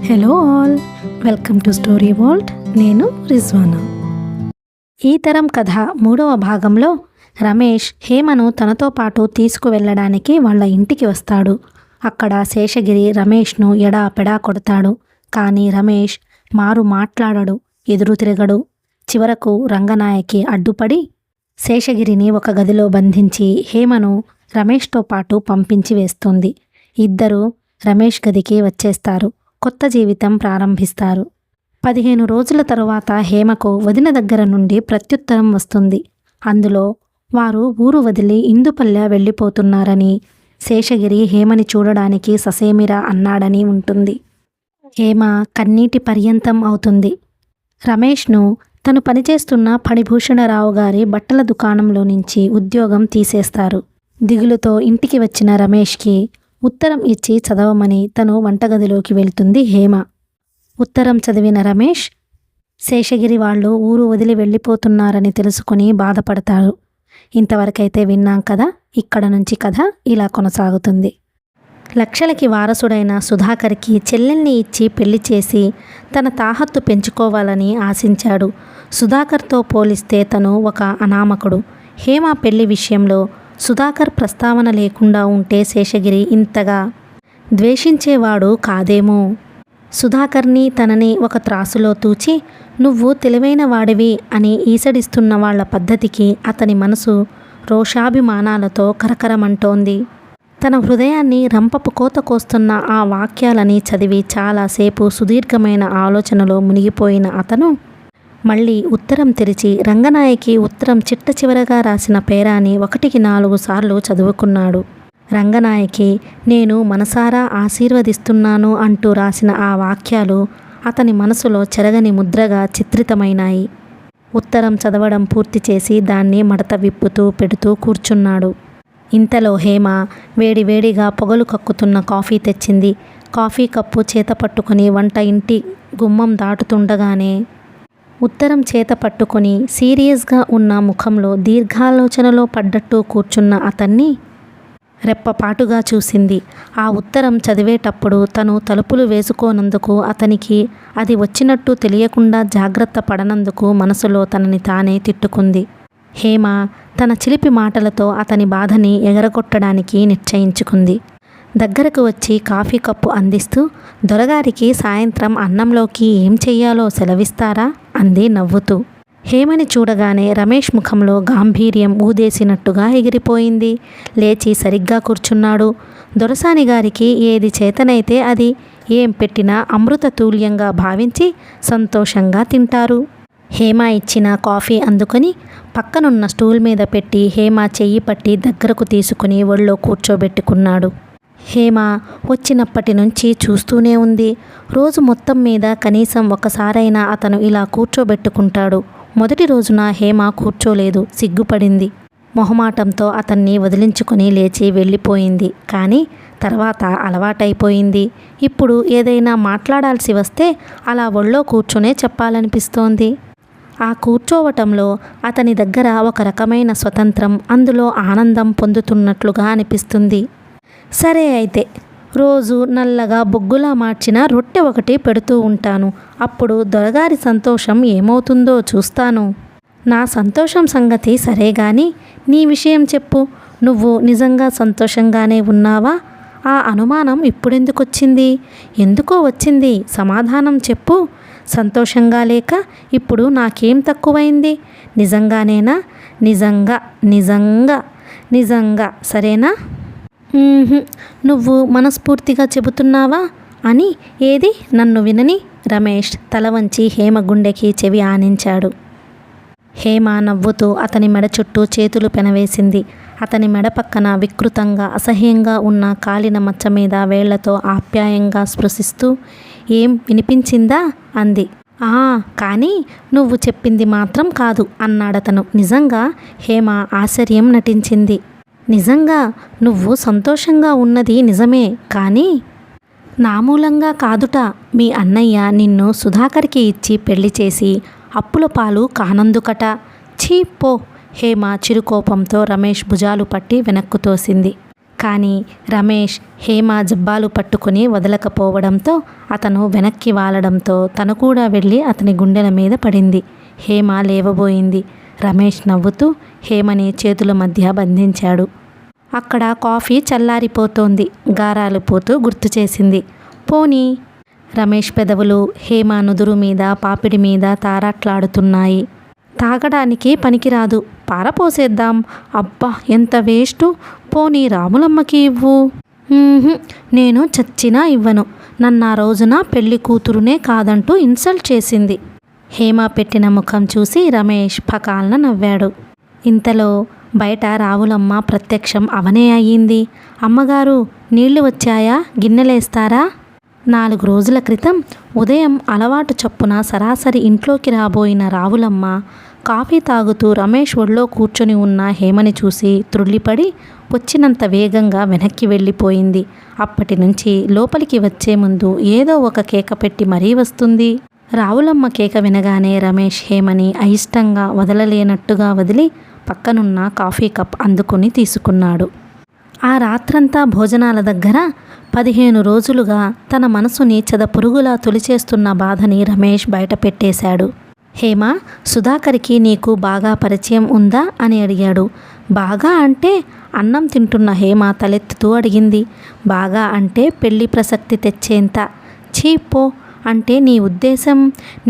Hello all, welcome to story world. నేను రిజ్వానా. ఈ తరం కథ 3వ భాగంలో రమేష్ హేమను తనతో పాటు తీసుకువెళ్ళడానికి వాళ్ళ ఇంటికి వస్తాడు. అక్కడ శేషగిరి రమేష్ను ఎడాపెడా కొడతాడు. కానీ రమేష్ మాట్లాడడు, ఎదురు తిరగడు. చివరకు రంగనాయకి అడ్డుపడి శేషగిరిని ఒక గదిలో బంధించి హేమను రమేష్తో పాటు పంపించి వేస్తుంది. ఇద్దరూ రమేష్ గదికి వచ్చేస్తారు. కొత్త జీవితం ప్రారంభిస్తారు. 15 రోజుల తరువాత హేమకు వదిన దగ్గర నుండి ప్రత్యుత్తరం వస్తుంది. అందులో వారు ఊరు వదిలి ఇందుపల్లె వెళ్ళిపోతున్నారని, శేషగిరి హేమని చూడడానికి ససేమిరా అన్నాడని ఉంటుంది. హేమ కన్నీటి పర్యంతం అవుతుంది. రమేష్ను తను పనిచేస్తున్న ఫణిభూషణరావు గారి బట్టల దుకాణంలో నుంచి ఉద్యోగం తీసేస్తారు. దిగులుతో ఇంటికి వచ్చిన రమేష్కి ఉత్తరం ఇచ్చి చదవమని తను వంటగదిలోకి వెళ్తుంది హేమ. ఉత్తరం చదివిన రమేష్ శేషగిరి వాళ్ళు ఊరు వదిలి వెళ్ళిపోతున్నారని తెలుసుకుని బాధపడతాడు. ఇంతవరకైతే విన్నాం కదా, ఇక్కడ నుంచి కథ ఇలా కొనసాగుతుంది. లక్షలకి వారసుడైన సుధాకర్కి చెల్లెల్ని ఇచ్చి పెళ్లి చేసి తన తాహత్తు పెంచుకోవాలని ఆశించాడు. సుధాకర్తో పోలిస్తే తను ఒక అనామకుడు. హేమ పెళ్లి విషయంలో సుధాకర్ ప్రస్తావన లేకుండా ఉంటే శేషగిరి ఇంతగా ద్వేషించేవాడు కాదేమో. సుధాకర్ని తనని ఒక త్రాసులో తూచి నువ్వు తెలివైన వాడివి అని ఈసడిస్తున్న వాళ్ల పద్ధతికి అతని మనసు రోషాభిమానాలతో కరకరమంటోంది. తన హృదయాన్ని రంపపు కోత కోస్తున్న ఆ వాక్యాలని చదివి చాలాసేపు సుదీర్ఘమైన ఆలోచనలో మునిగిపోయిన అతను మళ్ళీ ఉత్తరం తెరిచి రంగనాయకి ఉత్తరం చిట్ట చివరగా రాసిన పేరాని 1కి 4 సార్లు చదువుకున్నాడు. రంగనాయకి నేను మనసారా ఆశీర్వదిస్తున్నాను అంటూ రాసిన ఆ వాక్యాలు అతని మనసులో చెరగని ముద్రగా చిత్రితమైనాయి. ఉత్తరం చదవడం పూర్తి చేసి దాన్ని మడత విప్పుతూ పెడుతూ కూర్చున్నాడు. ఇంతలో హేమ వేడివేడిగా పొగలు కక్కుతున్న కాఫీ తెచ్చింది. కాఫీ కప్పు చేత పట్టుకుని వంట ఇంటి గుమ్మం దాటుతుండగానే ఉత్తరం చేత పట్టుకొని సీరియస్గా ఉన్న ముఖంలో దీర్ఘాలోచనలో పడ్డట్టు కూర్చున్న అతన్ని రెప్పపాటుగా చూసింది. ఆ ఉత్తరం చదివేటప్పుడు తను తలుపులు వేసుకోనందుకు, అతనికి అది వచ్చినట్టు తెలియకుండా జాగ్రత్త పడనందుకు మనసులో తనని తానే తిట్టుకుంది. హేమ తన చిలిపి మాటలతో అతని బాధని ఎగరగొట్టడానికి నిశ్చయించుకుంది. దగ్గరకు వచ్చి కాఫీ కప్పు అందిస్తూ దొరగారికి సాయంత్రం అన్నంలోకి ఏం చెయ్యాలో సెలవిస్తారా అంది నవ్వుతూ. హేమని చూడగానే రమేష్ ముఖంలో గాంభీర్యం ఊదేసినట్టుగా ఎగిరిపోయింది. లేచి సరిగ్గా కూర్చున్నాడు. దొరసాని గారికి ఏది చేతనైతే అది ఏం పెట్టినా అమృతతుల్యంగా భావించి సంతోషంగా తింటారు. హేమ ఇచ్చిన కాఫీ అందుకొని పక్కనున్న స్టూల్ మీద పెట్టి హేమ చెయ్యి పట్టి దగ్గరకు తీసుకుని ఒళ్ళో కూర్చోబెట్టుకున్నాడు. హేమ వచ్చినప్పటి నుంచి చూస్తూనే ఉంది. రోజు మొత్తం మీద కనీసం ఒకసారైనా అతను ఇలా కూర్చోబెట్టుకుంటాడు. మొదటి రోజున హేమ కూర్చోలేదు, సిగ్గుపడింది. మొహమాటంతో అతన్ని వదిలించుకొని లేచి వెళ్ళిపోయింది. కానీ తర్వాత అలవాటైపోయింది. ఇప్పుడు ఏదైనా మాట్లాడాల్సి వస్తే అలా ఒళ్ళో కూర్చునే చెప్పాలనిపిస్తోంది. ఆ కూర్చోవటంలో అతని దగ్గర ఒక రకమైన స్వతంత్రం, అందులో ఆనందం పొందుతున్నట్లుగా అనిపిస్తుంది. సరే అయితే రోజు నల్లగా బొగ్గులా మార్చిన రొట్టె ఒకటి పెడుతూ ఉంటాను. అప్పుడు దొరగారి సంతోషం ఏమవుతుందో చూస్తాను. నా సంతోషం సంగతి సరే గాని నీ విషయం చెప్పు. నువ్వు నిజంగా సంతోషంగానే ఉన్నావా? ఆ అనుమానం ఇప్పుడెందుకొచ్చింది? ఎందుకో వచ్చింది, సమాధానం చెప్పు. సంతోషంగా లేక ఇప్పుడు నాకేం తక్కువైంది? నిజంగానేనా? నిజంగా నిజంగా నిజంగా సరేనా? నువ్వు మనస్ఫూర్తిగా చెబుతున్నావా అని ఏది నన్ను వినని రమేష్ తల వంచి హేమ గుండెకి చెవి ఆనించాడు. హేమ నవ్వుతూ అతని మెడ చుట్టూ చేతులు పెనవేసింది. అతని మెడ పక్కన వికృతంగా అసహ్యంగా ఉన్న కాలిన మచ్చ మీద వేళ్లతో ఆప్యాయంగా స్పృశిస్తూ ఏం వినిపించిందా అంది. కానీ నువ్వు చెప్పింది మాత్రం కాదు అన్నాడతను. నిజంగా? హేమ ఆశ్చర్యం నటించింది. నిజంగా నువ్వు సంతోషంగా ఉన్నది నిజమే, కానీ నా మూలంగా కాదుట. మీ అన్నయ్య నిన్ను సుధాకర్కి ఇచ్చి పెళ్లి చేసి అప్పుల పాలు కానందుకట. ఛీ పో. హేమ చిరుకోపంతో రమేష్ భుజాలు పట్టి వెనక్కు తోసింది. కానీ రమేష్ హేమ జబ్బాలు పట్టుకుని వదలకపోవడంతో అతను వెనక్కి వాలడంతో తను కూడా వెళ్ళి అతని గుండెల మీద పడింది. హేమ లేవబోయింది. రమేష్ నవ్వుతూ హేమని చేతుల మధ్య బంధించాడు. అక్కడ కాఫీ చల్లారిపోతోంది. గారాలు పోతూ గుర్తు చేసింది. పోనీ. రమేష్ పెదవులు హేమ నుదురు మీద పాపిడి మీద తారాట్లాడుతున్నాయి. తాగడానికి పనికిరాదు, పారపోసేద్దాం. అబ్బా ఎంత వేస్టు. పోనీ రాములమ్మకి ఇవ్వు. నేను చచ్చినా ఇవ్వను. నన్ను ఆ రోజున పెళ్లి కూతురునే కాదంటూ ఇన్సల్ట్ చేసింది. హేమ పెట్టిన ముఖం చూసి రమేష్ పకాలన నవ్వాడు. ఇంతలో బయట రావులమ్మ ప్రత్యక్షం అవనే అయ్యింది. అమ్మగారు, నీళ్లు వచ్చాయా? గిన్నెలేస్తారా? 4 రోజుల క్రితం ఉదయం అలవాటు చప్పున సరాసరి ఇంట్లోకి రాబోయిన రావులమ్మ కాఫీ తాగుతూ రమేష్ ఒళ్ళో కూర్చొని ఉన్న హేమని చూసి త్రుళ్ళిపడి వచ్చినంత వేగంగా వెనక్కి వెళ్ళిపోయింది. అప్పటి నుంచి లోపలికి వచ్చే ముందు ఏదో ఒక కేక పెట్టి మరీ వస్తుంది. రావులమ్మ కేక వినగానే రమేష్ హేమని అయిష్టంగా వదలలేనట్టుగా వదిలి పక్కనున్న కాఫీ కప్ అందుకుని తీసుకున్నాడు. ఆ రాత్రంతా భోజనాల దగ్గర 15 రోజులుగా తన మనసుని చెదపురుగులా తొలిచేస్తున్న బాధని రమేష్ బయట పెట్టేశాడు. హేమ, సుధాకర్కి నీకు బాగా పరిచయం ఉందా అని అడిగాడు. బాగా అంటే? అన్నం తింటున్న హేమ తలెత్తుతూ అడిగింది. బాగా అంటే పెళ్లి ప్రసక్తి తెచ్చేంత. చీపో. అంటే నీ ఉద్దేశం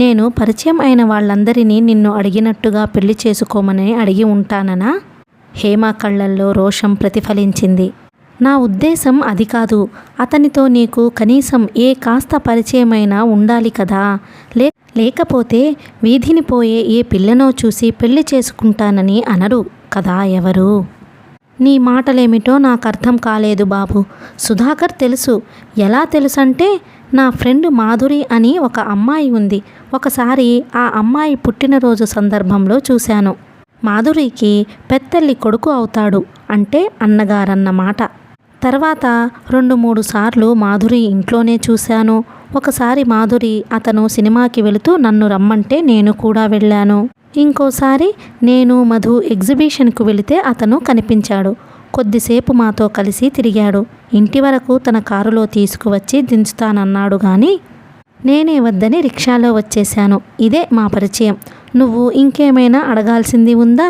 నేను పరిచయం అయిన వాళ్ళందరినీ నిన్ను అడిగినట్టుగా పెళ్లి చేసుకోమని అడిగి ఉంటాననా? హేమ కళ్ళల్లో రోషం ప్రతిఫలించింది. నా ఉద్దేశం అది కాదు. అతనితో నీకు కనీసం ఏ కాస్త పరిచయమైనా ఉండాలి కదా. లేకపోతే వీధిని పోయే ఏ పిల్లనో చూసి పెళ్లి చేసుకుంటానని అనరు కదా ఎవరు. నీ మాటలేమిటో నాకు అర్థం కాలేదు బాబు. సుధాకర్ తెలుసు. ఎలా తెలుసంటే నా ఫ్రెండ్ మాధురి అని ఒక అమ్మాయి ఉంది. ఒకసారి ఆ అమ్మాయి పుట్టినరోజు సందర్భంలో చూశాను. మాధురికి పెద్దల్లి కొడుకు అవుతాడు, అంటే అన్నగారన్నమాట. తర్వాత 2-3 సార్లు మాధురి ఇంట్లోనే చూశాను. ఒకసారి మాధురి అతను సినిమాకి వెళుతూ నన్ను రమ్మంటే నేను కూడా వెళ్ళాను. ఇంకోసారి నేను మధు ఎగ్జిబిషన్కు వెళితే అతను కనిపించాడు. కొద్దిసేపు మాతో కలిసి తిరిగాడు. ఇంటి వరకు తన కారులో తీసుకువచ్చి దించుతానన్నాడు కానీ నేనే వద్దని రిక్షాలో వచ్చేశాను. ఇదే మా పరిచయం. నువ్వు ఇంకేమైనా అడగాల్సింది ఉందా?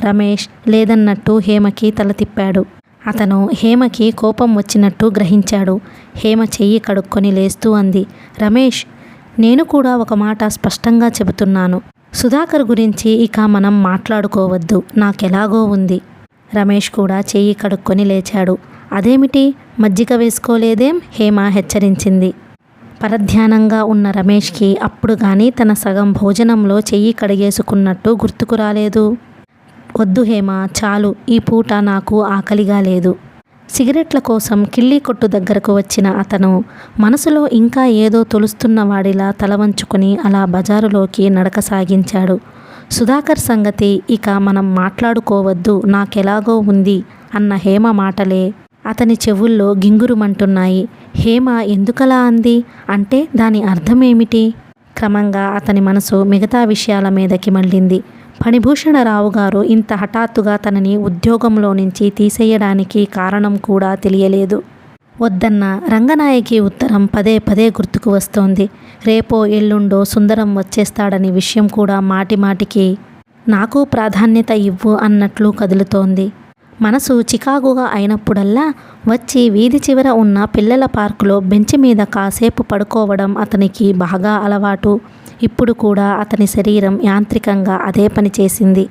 రమేష్ లేదన్నట్టు హేమకి తల తిప్పాడు. అతను హేమకి కోపం వచ్చినట్టు గ్రహించాడు. హేమ చెయ్యి కడుక్కొని లేస్తూ అంది. రమేష్, నేను కూడా ఒక మాట స్పష్టంగా చెబుతున్నాను. సుధాకర్ గురించి ఇక మనం మాట్లాడుకోవద్దు. నాకెలాగో ఉంది. రమేష్ కూడా చెయ్యి కడుక్కొని లేచాడు. అదేమిటి, మజ్జిగ వేసుకోలేదేం? హేమ హెచ్చరించింది. పరధ్యానంగా ఉన్న రమేష్కి అప్పుడు కానీ తన సగం భోజనంలో చెయ్యి కడిగేసుకున్నట్టు గుర్తుకు రాలేదు. వద్దు హేమ, చాలు. ఈ పూట నాకు ఆకలిగా లేదు. సిగరెట్ల కోసం కిళ్ళీ కొట్టు దగ్గరకు వచ్చిన అతను మనసులో ఇంకా ఏదో తొలుస్తున్న వాడిలా తల వంచుకొని అలా బజారులోకి నడక సాగించాడు. సుధాకర్ సంగతి ఇక మనం మాట్లాడుకోవద్దు, నాకెలాగో ఉంది అన్న హేమ మాటలే అతని చెవుల్లో గింగురుమంటున్నాయి. హేమ ఎందుకలా అంది అంటే దాని అర్థమేమిటి? క్రమంగా అతని మనసు మిగతా విషయాల మీదకి మళ్ళింది. ఫణిభూషణరావు గారు ఇంత హఠాత్తుగా తనని ఉద్యోగంలో నుంచి తీసేయడానికి కారణం కూడా తెలియలేదు. వద్దన్న రంగనాయకి ఉత్తరం పదే పదే గుర్తుకు వస్తోంది. రేపో ఎల్లుండో సుందరం వచ్చేస్తాడని విషయం కూడా మాటిమాటికి నాకు ప్రాధాన్యత ఇవ్వు అన్నట్లు కదులుతోంది. మనసు చికాకుగా అయినప్పుడల్లా వచ్చి వీధి చివర ఉన్న పిల్లల పార్కులో బెంచి మీద కాసేపు పడుకోవడం అతనికి బాగా అలవాటు. ఇప్పుడు కూడా అతని శరీరం యాంత్రికంగా అదే పని చేసింది.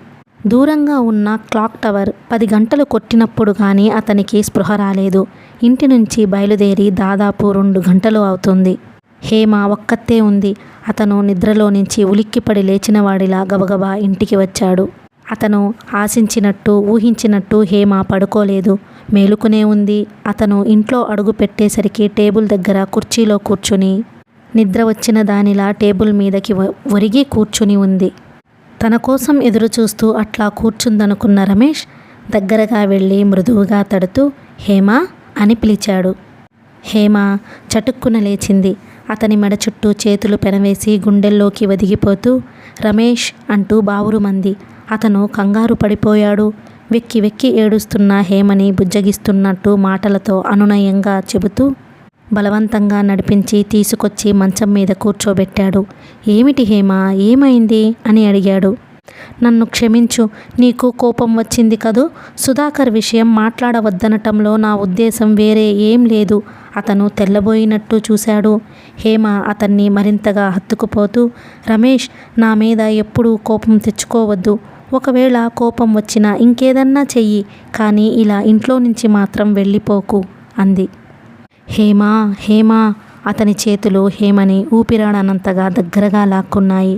దూరంగా ఉన్న క్లాక్ టవర్ 10 గంటలు కొట్టినప్పుడు కానీ అతనికి స్పృహ రాలేదు. ఇంటి నుంచి బయలుదేరి దాదాపు 2 గంటలు అవుతుంది. హేమ ఒక్కతే ఉంది. అతను నిద్రలో నుంచి ఉలిక్కిపడి లేచిన వాడిలా గబగబా ఇంటికి వచ్చాడు. అతను ఆశించినట్టు ఊహించినట్టు హేమ పడుకోలేదు, మేలుకునే ఉంది. అతను ఇంట్లో అడుగు పెట్టేసరికి టేబుల్ దగ్గర కుర్చీలో కూర్చుని నిద్ర వచ్చిన దానిలా టేబుల్ మీదకి ఒరిగి కూర్చుని ఉంది. తన కోసం ఎదురు చూస్తూ అట్లా కూర్చుందనుకున్న రమేష్ దగ్గరగా వెళ్ళి మృదువుగా తడుతూ హేమ అని పిలిచాడు. హేమ చటుక్కున లేచింది. అతని మెడ చుట్టూ చేతులు పెనవేసి గుండెల్లోకి ఒదిగిపోతూ రమేష్ అంటూ బావురుమంది. అతను కంగారు పడిపోయాడు. వెక్కి వెక్కి ఏడుస్తున్న హేమని బుజ్జగిస్తున్నట్టు మాటలతో అనునయంగా చెబుతూ బలవంతంగా నడిపించి తీసుకొచ్చి మంచం మీద కూర్చోబెట్టాడు. ఏమిటి హేమ, ఏమైంది అని అడిగాడు. నన్ను క్షమించు, నీకు కోపం వచ్చింది కదూ. సుధాకర్ విషయం మాట్లాడవద్దనటంలో నా ఉద్దేశం వేరే ఏం లేదు. అతను తెల్లబోయినట్టు చూశాడు. హేమ అతన్ని మరింతగా హత్తుకుపోతూ, రమేష్, నా మీద ఎప్పుడూ కోపం తెచ్చుకోవద్దు. ఒకవేళ కోపం వచ్చినా ఇంకేదన్నా చెయ్యి, కానీ ఇలా ఇంట్లో నుంచి మాత్రం వెళ్ళిపోకు అంది. హేమా హేమా అతని చేతులు హేమని ఊపిరాడనంతగా దగ్గరగా లాక్కున్నాయి.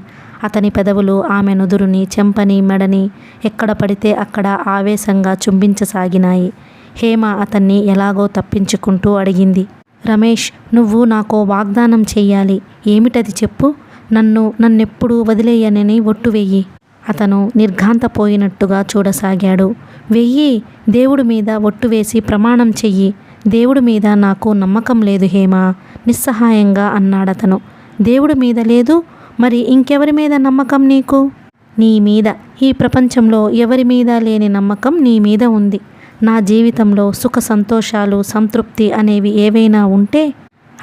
అతని పెదవులు ఆమె నుదురుని, చెంపని, మెడని ఎక్కడ పడితే అక్కడ ఆవేశంగా చుంబించసాగినాయి. హేమ అతన్ని ఎలాగో తప్పించుకుంటూ అడిగింది. నువ్వు నాకో వాగ్దానం చెయ్యాలి. ఏమిటది చెప్పు. నన్నెప్పుడూ వదిలేయనని ఒట్టు వెయ్యి. అతను నిర్ఘాంతపోయినట్టుగా చూడసాగాడు. వెయ్యి, దేవుడి మీద ఒట్టు వేసి ప్రమాణం చెయ్యి. దేవుడి మీద నాకు నమ్మకం లేదు హేమ, నిస్సహాయంగా అన్నాడతను. దేవుడి మీద లేదు, మరి ఇంకెవరి మీద నమ్మకం నీకు? నీ మీద. ఈ ప్రపంచంలో ఎవరి మీద లేని నమ్మకం నీ మీద ఉంది. నా జీవితంలో సుఖ సంతోషాలు, సంతృప్తి అనేవి ఏవైనా ఉంటే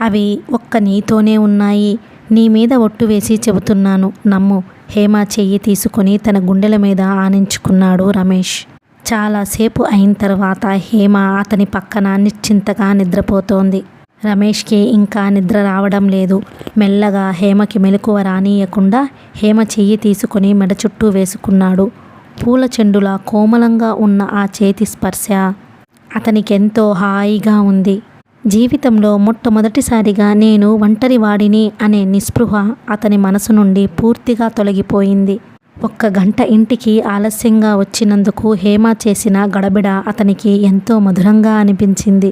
అవి ఒక్క నీతోనే ఉన్నాయి. నీ మీద ఒట్టు వేసి చెబుతున్నాను, నమ్ము. హేమ చెయ్యి తీసుకుని తన గుండెల మీద ఆనించుకున్నాడు రమేష్. చాలాసేపు అయిన తర్వాత హేమ అతని పక్కన నిశ్చింతగా నిద్రపోతోంది. రమేష్కి ఇంకా నిద్ర రావడం లేదు. మెల్లగా హేమకి మెలకువ రానీయకుండా హేమ చెయ్యి తీసుకుని మెడ చుట్టూ వేసుకున్నాడు. పూల చెండులా కోమలంగా ఉన్న ఆ చేతి స్పర్శ అతనికెంతో హాయిగా ఉంది. జీవితంలో మొట్టమొదటిసారిగా నేను ఒంటరివాడిని అనే నిస్పృహ అతని మనసు నుండి పూర్తిగా తొలగిపోయింది. 1 గంట ఇంటికి ఆలస్యంగా వచ్చినందుకు హేమ చేసిన గడబిడ అతనికి ఎంతో మధురంగా అనిపించింది.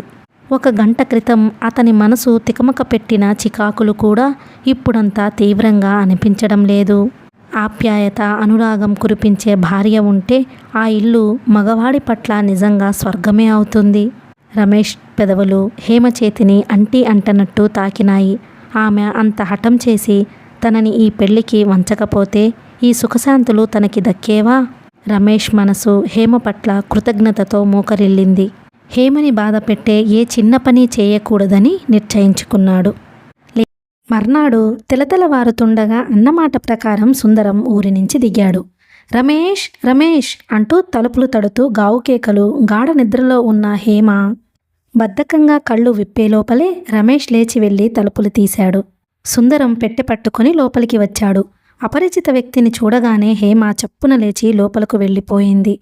1 గంట క్రితం అతని మనసు తికమక పెట్టిన చికాకులు కూడా ఇప్పుడంతా తీవ్రంగా అనిపించడం లేదు. ఆప్యాయత, అనురాగం కురిపించే భార్య ఉంటే ఆ ఇల్లు మగవాడి పట్ల నిజంగా స్వర్గమే అవుతుంది. రమేష్ పెదవులు హేమ చేతిని అంటనట్టు తాకినాయి. ఆమె అంత హఠం చేసి తనని ఈ పెళ్లికి వంచకపోతే ఈ సుఖశాంతులు తనకి దక్కేవా? రమేష్ మనసు హేమ పట్ల కృతజ్ఞతతో మోకరిల్లింది. హేమని బాధ పెట్టే ఏ చిన్న పని చేయకూడదని నిశ్చయించుకున్నాడు. మర్నాడు తెలతెలవారుతుండగా అన్నమాట ప్రకారం సుందరం ఊరి నుంచి దిగాడు. రమేష్ రమేష్ అంటూ తలుపులు తడుతూ గావుకేకలు. గాఢ నిద్రలో ఉన్న హేమ బద్ధకంగా కళ్ళు విప్పే లోపలే రమేష్ లేచి వెళ్ళి తలుపులు తీశాడు. సుందరం పెట్టె పట్టుకుని లోపలికి వచ్చాడు. అపరిచిత వ్యక్తిని చూడగానే హేమ చప్పున లేచి లోపలకు వెళ్ళిపోయింది.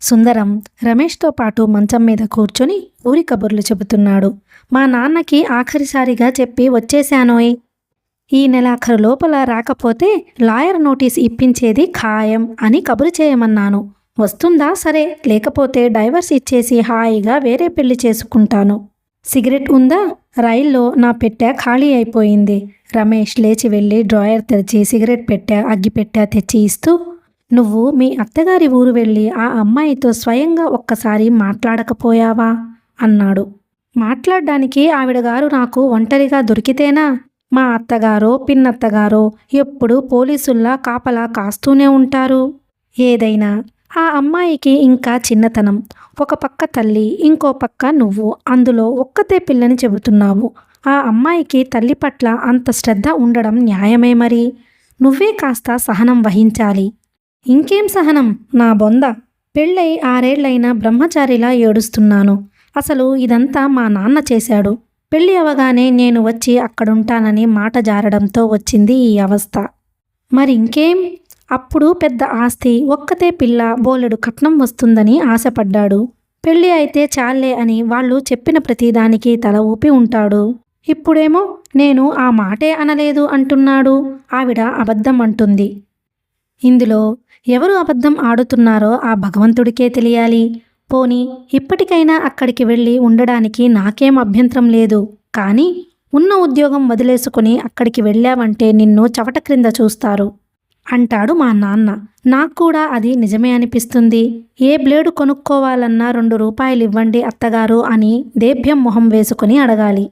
సుందరం రమేష్తో పాటు మంచం మీద కూర్చొని ఊరి కబుర్లు చెబుతున్నాడు. మా నాన్నకి ఆఖరిసారిగా చెప్పి వచ్చేశానోయ్. ఈ నెలాఖరు లోపల రాకపోతే లాయర్ నోటీస్ ఇప్పించేది ఖాయం అని కబురు చేయమన్నాను. వస్తుందా సరే, లేకపోతే డైవర్స్ ఇచ్చేసి హాయిగా వేరే పెళ్లి చేసుకుంటాను. సిగరెట్ ఉందా? రైల్లో నా పెట్టె ఖాళీ అయిపోయింది. రమేష్ లేచి వెళ్ళి డ్రాయర్ తెరిచి సిగరెట్ పెట్టె, అగ్గిపెట్టె తెచ్చి ఇస్తూ, నువ్వు మీ అత్తగారి ఊరు వెళ్ళి ఆ అమ్మాయితో స్వయంగా ఒక్కసారి మాట్లాడకపోయావా అన్నాడు. మాట్లాడడానికి ఆవిడగారు నాకు ఒంటరిగా దొరికితేనా? మా అత్తగారో పిన్నత్తగారో ఎప్పుడు పోలీసుల్లా కాపలా కాస్తూనే ఉంటారు. ఏదైనా ఆ అమ్మాయికి ఇంకా చిన్నతనం. ఒక పక్క తల్లి, ఇంకో పక్క నువ్వు, అందులో ఒక్కతే పిల్లని చెబుతున్నావు. ఆ అమ్మాయికి తల్లి పట్ల అంత శ్రద్ధ ఉండడం న్యాయమే. మరి నువ్వే కాస్త సహనం వహించాలి. ఇంకేం సహనం నా బొంద. పెళ్ళై 6 ఏళ్లైనా బ్రహ్మచారిలా ఏడుస్తున్నాను. అసలు ఇదంతా మా నాన్న చేశాడు. పెళ్ళి అవగానే నేను వచ్చి అక్కడుంటానని మాట జారడంతో వచ్చింది ఈ అవస్థ. మరి ఇంకేం? అప్పుడు పెద్ద ఆస్తి, ఒక్కతే పిల్ల, బోలెడు కట్నం వస్తుందని ఆశపడ్డాడు. పెళ్ళి అయితే చాలే అని వాళ్ళు చెప్పిన ప్రతిదానికి తల ఊపి ఉంటాడు. ఇప్పుడేమో నేను ఆ మాటే అనలేదు అంటున్నాడు. ఆవిడ అబద్ధం అంటుంది. ఇందులో ఎవరు అబద్ధం ఆడుతున్నారో ఆ భగవంతుడికే తెలియాలి. పోనీ ఇప్పటికైనా అక్కడికి వెళ్ళి ఉండడానికి నాకేం అభ్యంతరం లేదు. కానీ ఉన్న ఉద్యోగం వదిలేసుకుని అక్కడికి వెళ్ళావంటే నిన్ను చవట క్రింద చూస్తారు అంటాడు మా నాన్న. నాకు కూడా అది నిజమే అనిపిస్తుంది. ఏ బ్లేడు కొనుక్కోవాలన్నా 2 రూపాయలు ఇవ్వండి అత్తగారు అని దేభ్యం మొహం వేసుకుని అడగాలి.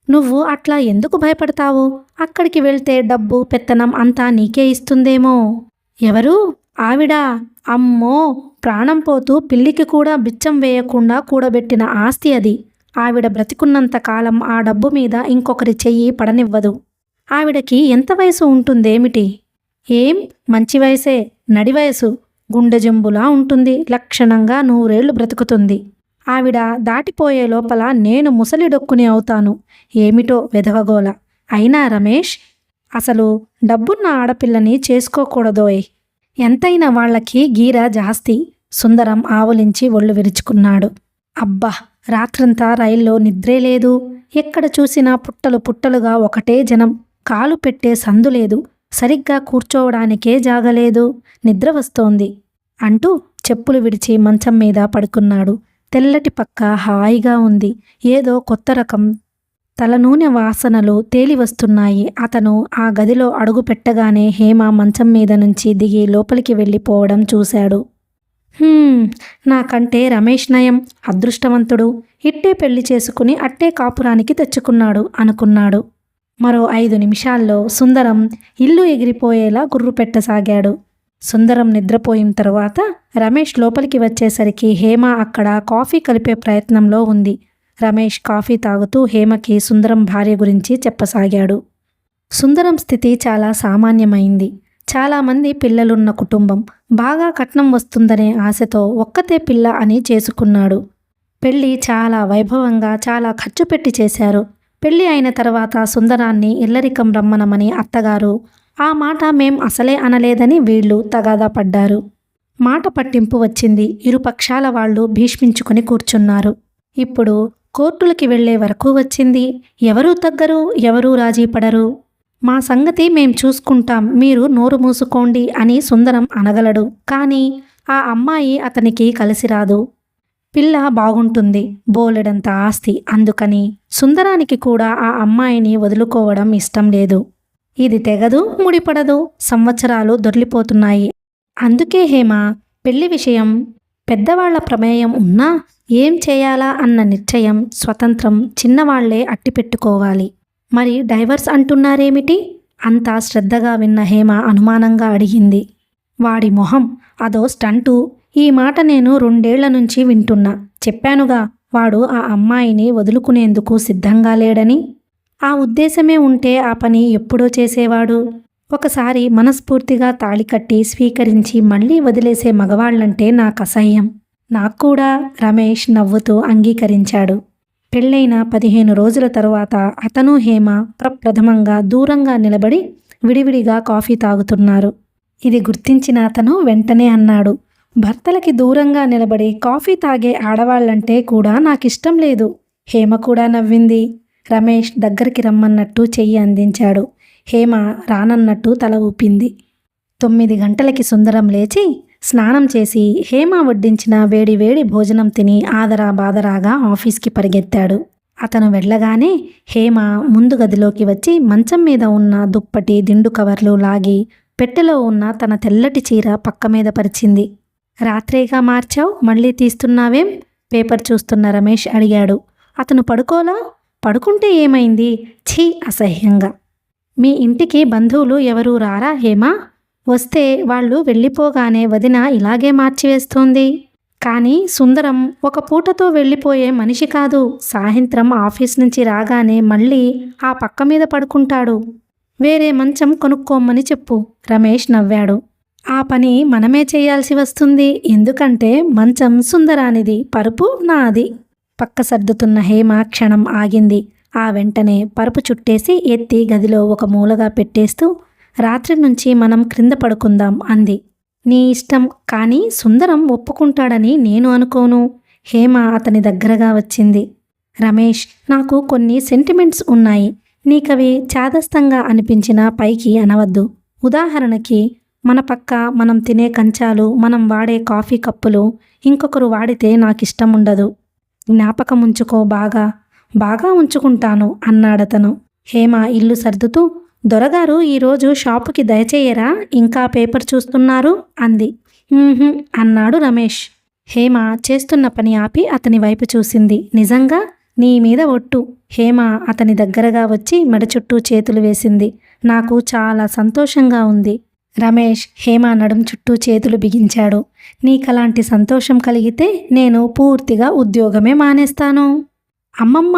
నువ్వు అట్లా ఎందుకు భయపడతావు? అక్కడికి వెళ్తే డబ్బు పెత్తనం అంతా నీకే ఇస్తుందేమో. ఎవరు? ఆవిడా? అమ్మో, ప్రాణం పోతూ పిల్లికి కూడా బిచ్చం వేయకుండా కూడబెట్టిన ఆస్తి అది. ఆవిడ బ్రతికున్నంత కాలం ఆ డబ్బు మీద ఇంకొకరి చెయ్యి పడనివ్వదు. ఆవిడకి ఎంత వయసు ఉంటుందేమిటి? ఏం మంచి వయసే, నడి వయసు. గుండె జంబులా ఉంటుంది. లక్షణంగా 100 ఏళ్లు బ్రతుకుతుంది. ఆవిడ దాటిపోయే లోపల నేను ముసలిడొక్కుని అవుతాను. ఏమిటో వెధవగోల. అయినా రమేష్, అసలు డబ్బున్న ఆడపిల్లని చేసుకోకూడదోయ్. ఎంతైనా వాళ్లకి గీర జాస్తి. సుందరం ఆవులించి ఒళ్ళు విరుచుకున్నాడు. అబ్బా, రాత్రంతా రైల్లో నిద్రే లేదు. ఎక్కడ చూసినా పుట్టలు పుట్టలుగా ఒకటే జనం. కాలు పెట్టే సందు లేదు. సరిగ్గా కూర్చోవడానికే జాగలేదు. నిద్ర వస్తోంది అంటూ చెప్పులు విడిచి మంచం మీద పడుకున్నాడు. తెల్లటి పక్క హాయిగా ఉంది. ఏదో కొత్త రకం తలనూనె వాసనలు తేలివస్తున్నాయి. అతను ఆ గదిలో అడుగు పెట్టగానే హేమ మంచం మీద నుంచి దిగి లోపలికి వెళ్ళిపోవడం చూశాడు. నాకంటే రమేష్ నయం, అదృష్టవంతుడు. ఇట్టే పెళ్లి చేసుకుని అట్టే కాపురానికి తెచ్చుకున్నాడు అనుకున్నాడు. మరో 5 నిమిషాల్లో సుందరం ఇల్లు ఎగిరిపోయేలా గుర్రు పెట్టసాగాడు. సుందరం నిద్రపోయిన తరువాత రమేష్ లోపలికి వచ్చేసరికి హేమ అక్కడ కాఫీ కలిపే ప్రయత్నంలో ఉంది. రమేష్ కాఫీ తాగుతూ హేమకి సుందరం భార్య గురించి చెప్పసాగాడు. సుందరం స్థితి చాలా సామాన్యమైంది. చాలామంది పిల్లలున్న కుటుంబం. బాగా కట్నం వస్తుందనే ఆశతో ఒక్కతే పిల్ల అని చేసుకున్నాడు. పెళ్ళి చాలా వైభవంగా చాలా ఖర్చు పెట్టి చేశారు. పెళ్ళి అయిన తర్వాత సుందరాన్ని ఇల్లరికం రమ్మనమని అత్తగారు, ఆ మాట మేం అసలే అనలేదని వీళ్ళు తగాదా పడ్డారు. మాట పట్టింపు వచ్చింది. ఇరుపక్షాల వాళ్ళు భీష్మించుకుని కూర్చున్నారు. ఇప్పుడు కోర్టులకి వెళ్లే వరకు వచ్చింది. ఎవరూ తగ్గరు, ఎవరూ రాజీ పడరు. మా సంగతి మేం చూసుకుంటాం, మీరు నోరు మూసుకోండి అని సుందరం అనగలడు. కానీ ఆ అమ్మాయి అతనికి కలిసిరాదు. పిల్ల బాగుంటుంది, బోలెడంత ఆస్తి. అందుకని సుందరానికి కూడా ఆ అమ్మాయిని వదులుకోవడం ఇష్టం లేదు. ఇది తెగదు, ముడిపడదు. సంవత్సరాలు దొర్లిపోతున్నాయి. అందుకే హేమ పెళ్లి విషయం పెద్దవాళ్ల ప్రమేయం ఉన్నా ఏం చేయాలా అన్న నిశ్చయం, స్వతంత్రం చిన్నవాళ్లే అట్టిపెట్టుకోవాలి. మరి డైవర్స్ అంటున్నారేమిటి? అంతా శ్రద్ధగా విన్న హేమ అనుమానంగా అడిగింది. వాడి మొహం, అదో స్టంటు. ఈ మాట నేను 2 ఏళ్ల నుంచి వింటున్నా. చెప్పానుగా, వాడు ఆ అమ్మాయిని వదులుకునేందుకు సిద్ధంగా లేడని. ఆ ఉద్దేశమే ఉంటే ఆ పని ఎప్పుడో చేసేవాడు. ఒకసారి మనస్ఫూర్తిగా తాళి కట్టి స్వీకరించి మళ్ళీ వదిలేసే మగవాళ్లంటే నాకు అసహ్యం. నాక్కూడా. రమేష్ నవ్వుతూ అంగీకరించాడు. పెళ్ళైన 15 రోజుల తరువాత అతను హేమ ప్రప్రథమంగా దూరంగా నిలబడి విడివిడిగా కాఫీ తాగుతున్నారు. ఇది గుర్తించిన అతను వెంటనే అన్నాడు, భర్తలకి దూరంగా నిలబడి కాఫీ తాగే ఆడవాళ్లంటే కూడా నాకిష్టం లేదు. హేమ కూడా నవ్వింది. రమేష్ దగ్గరికి రమ్మన్నట్టు చెయ్యి అందించాడు. హేమ రానన్నట్టు తల ఊపింది. 9 గంటలకి సుందరం లేచి స్నానం చేసి హేమ వడ్డించిన వేడివేడి భోజనం తిని ఆదరా బాదరాగా ఆఫీస్కి పరిగెత్తాడు. అతను వెళ్ళగానే హేమ ముందు గదిలోకి వచ్చి మంచం మీద ఉన్న దుప్పటి దిండు కవర్లు లాగి పెట్టెలో ఉన్న తన తెల్లటి చీర పక్క మీద పరిచింది. రాత్రేగా మార్చావు, మళ్ళీ తీస్తున్నావేం? పేపర్ చూస్తున్న రమేష్ అడిగాడు. అతను పడుకోలా? పడుకుంటే ఏమైంది? ఛీ, అసహ్యంగా. మీ ఇంటికి బంధువులు ఎవరూ రారా హేమా? వస్తే వాళ్ళు వెళ్ళిపోగానే వదిన ఇలాగే మార్చివేస్తోంది. కానీ సుందరం ఒక పూటతో వెళ్ళిపోయే మనిషి కాదు. సాయంత్రం ఆఫీస్ నుంచి రాగానే మళ్ళీ ఆ పక్క మీద పడుకుంటాడు. వేరే మంచం కొనుక్కోమని చెప్పు. రమేష్ నవ్వాడు. ఆ పని మనమే చేయాల్సి వస్తుంది. ఎందుకంటే మంచం సుందరానిది, పరుపు నాది. పక్క సర్దుతున్న హేమ క్షణం ఆగింది. ఆ వెంటనే పరుపు చుట్టేసి ఎత్తి గదిలో ఒక మూలగా పెట్టేస్తూ, రాత్రి నుంచి మనం క్రింద పడుకుందాం అంది. నీ ఇష్టం, కానీ సుందరం ఒప్పుకుంటాడని నేను అనుకోను. హేమ అతని దగ్గరగా వచ్చింది. రమేష్, నాకు కొన్ని సెంటిమెంట్స్ ఉన్నాయి. నీకవి చాదస్తంగా అనిపించినా పైకి అనవద్దు. ఉదాహరణకి, మన పక్క మనం తినే కంచాలు, మనం వాడే కాఫీ కప్పులు ఇంకొకరు వాడితే నాకిష్టం ఉండదు. జ్ఞాపకం ఉంచుకో. బాగా బాగా ఉంచుకుంటాను అన్నాడతను. హేమ ఇల్లు సర్దుతూ, దొరగారు ఈరోజు షాపుకి దయచేయరా? ఇంకా పేపర్ చూస్తున్నారు అంది. అన్నాడు రమేష్. హేమ చేస్తున్న పని ఆపి అతని వైపు చూసింది. నిజంగా? నీ మీద ఒట్టు. హేమ అతని దగ్గరగా వచ్చి మెడ చుట్టూ చేతులు వేసింది. నాకు చాలా సంతోషంగా ఉంది. రమేష్ హేమ నడుం చుట్టూ చేతులు బిగించాడు. నీకలాంటి సంతోషం కలిగితే నేను పూర్తిగా ఉద్యోగమే మానేస్తాను. అమ్మమ్మ,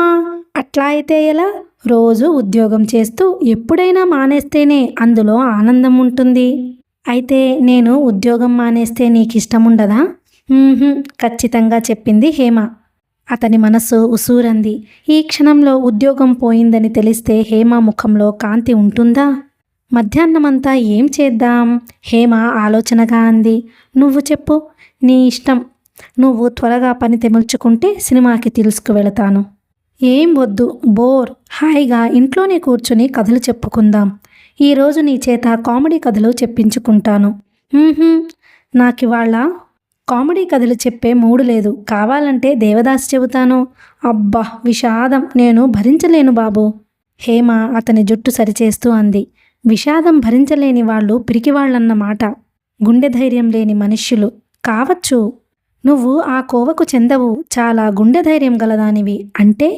అట్లా అయితే ఎలా? రోజు ఉద్యోగం చేస్తూ ఎప్పుడైనా మానేస్తేనే అందులో ఆనందం ఉంటుంది. అయితే నేను ఉద్యోగం మానేస్తే నీకిష్టముండదా? ఖచ్చితంగా చెప్పింది హేమ. అతని మనస్సు ఉసూరంది. ఈ క్షణంలో ఉద్యోగం పోయిందని తెలిస్తే హేమ ముఖంలో కాంతి ఉంటుందా? మధ్యాహ్నమంతా ఏం చేద్దాం? హేమ ఆలోచనగా అంది. నువ్వు చెప్పు, నీ ఇష్టం. నువ్వు త్వరగా పని తెముల్చుకుంటే సినిమాకి తీసుకువెళతాను. ఏం వద్దు, బోర్. హాయిగా ఇంట్లోనే కూర్చుని కథలు చెప్పుకుందాం. ఈరోజు నీ చేత కామెడీ కథలు చెప్పించుకుంటాను. నాకివాళ కామెడీ కథలు చెప్పే మూడు లేదు. కావాలంటే దేవదాస్ చెబుతాను. అబ్బా విషాదం, నేను భరించలేను బాబు. హేమ అతని జుట్టు సరిచేస్తూ అంది. విషాదం భరించలేని వాళ్ళు పిరికివాళ్ళన్నమాట. గుండె ధైర్యం లేని మనుష్యులు కావచ్చు. నువ్వు ఆ కోవకు చెందవు. చాలా గుండె ధైర్యం గలదానివి. అంటే